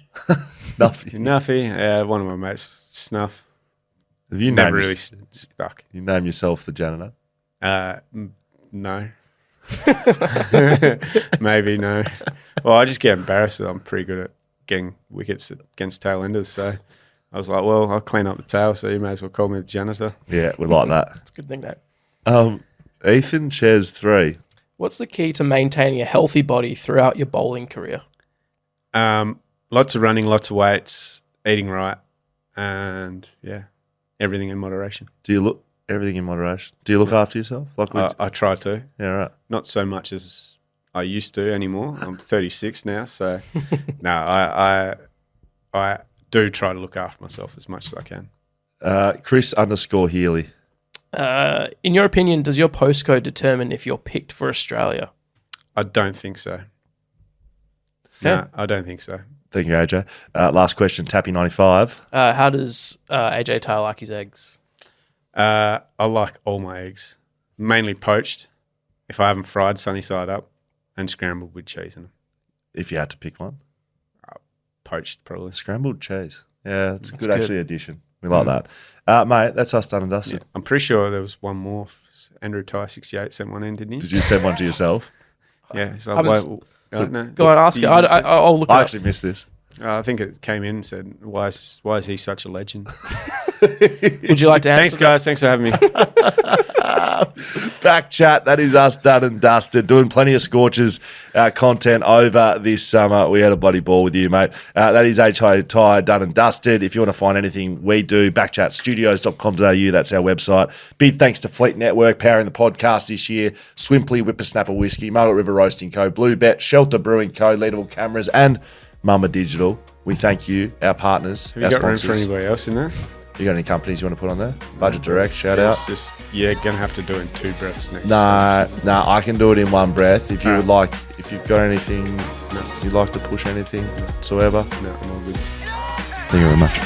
Nothing. Nuffy. One of my mates, Snuff. Have you Never named, really stuck. you name yourself the janitor? No. Maybe no. Well, I just get embarrassed that I'm pretty good at getting wickets against tail enders. So I was like, well, I'll clean up the tail, so you may as well call me the janitor. Yeah, we like that. That's a good nickname. Ethan Ches 3. What's the key to maintaining a healthy body throughout your bowling career? Lots of running, lots of weights, eating right, and everything in moderation. Do you look everything in moderation? Do you look after yourself? Like I try to. yeah, right. Not so much as I used to anymore. I'm 36 now, so no, I do try to look after myself as much as I can. Chris_Healy. In your opinion, does your postcode determine if you're picked for Australia? I don't think so. Okay. No, I don't think so. Thank you, AJ. Last question, Tappy95. How does AJ Taylor like his eggs? I like all my eggs, mainly poached. If I haven't fried, sunny side up, and scrambled with cheese in them. If you had to pick one. Poached, probably. Scrambled cheese. Yeah, it's a That's good, good. actually addition. We like that. Mate, that's us done and dusted. Yeah. I'm pretty sure there was one more. Andrew Ty 68 sent one in, didn't he? Did you send one to yourself? Yeah. So haven't no. Go on, ask it. I'll look it I up. actually missed this. I think it came in and said, why is he such a legend? Would you like to answer? Thanks, guys. Thanks for having me. BackChat, that is us done and dusted. Doing plenty of Scorchers content over this summer. We had a bloody ball with you, mate. That is HI Tire done and dusted. If you want to find anything we do, backchatstudios.com.au, that's our website. Big thanks to Fleet Network powering the podcast this year. Swimply, Whippersnapper Whisky, Margaret River Roasting Co, BlueBet, Shelter Brewing Co, Leadable Cameras, and Mama Digital. We thank you, our partners, Have our you got room sponsors. for anybody else in there? You got any companies you want to put on there? Budget Direct, shout out. It's just, you're going to have to do it in 2 breaths next Nah, I can do it in one breath. If you would Alright. like, if you've got anything, you'd like to push anything whatsoever. No, I'm all good. Thank you very much.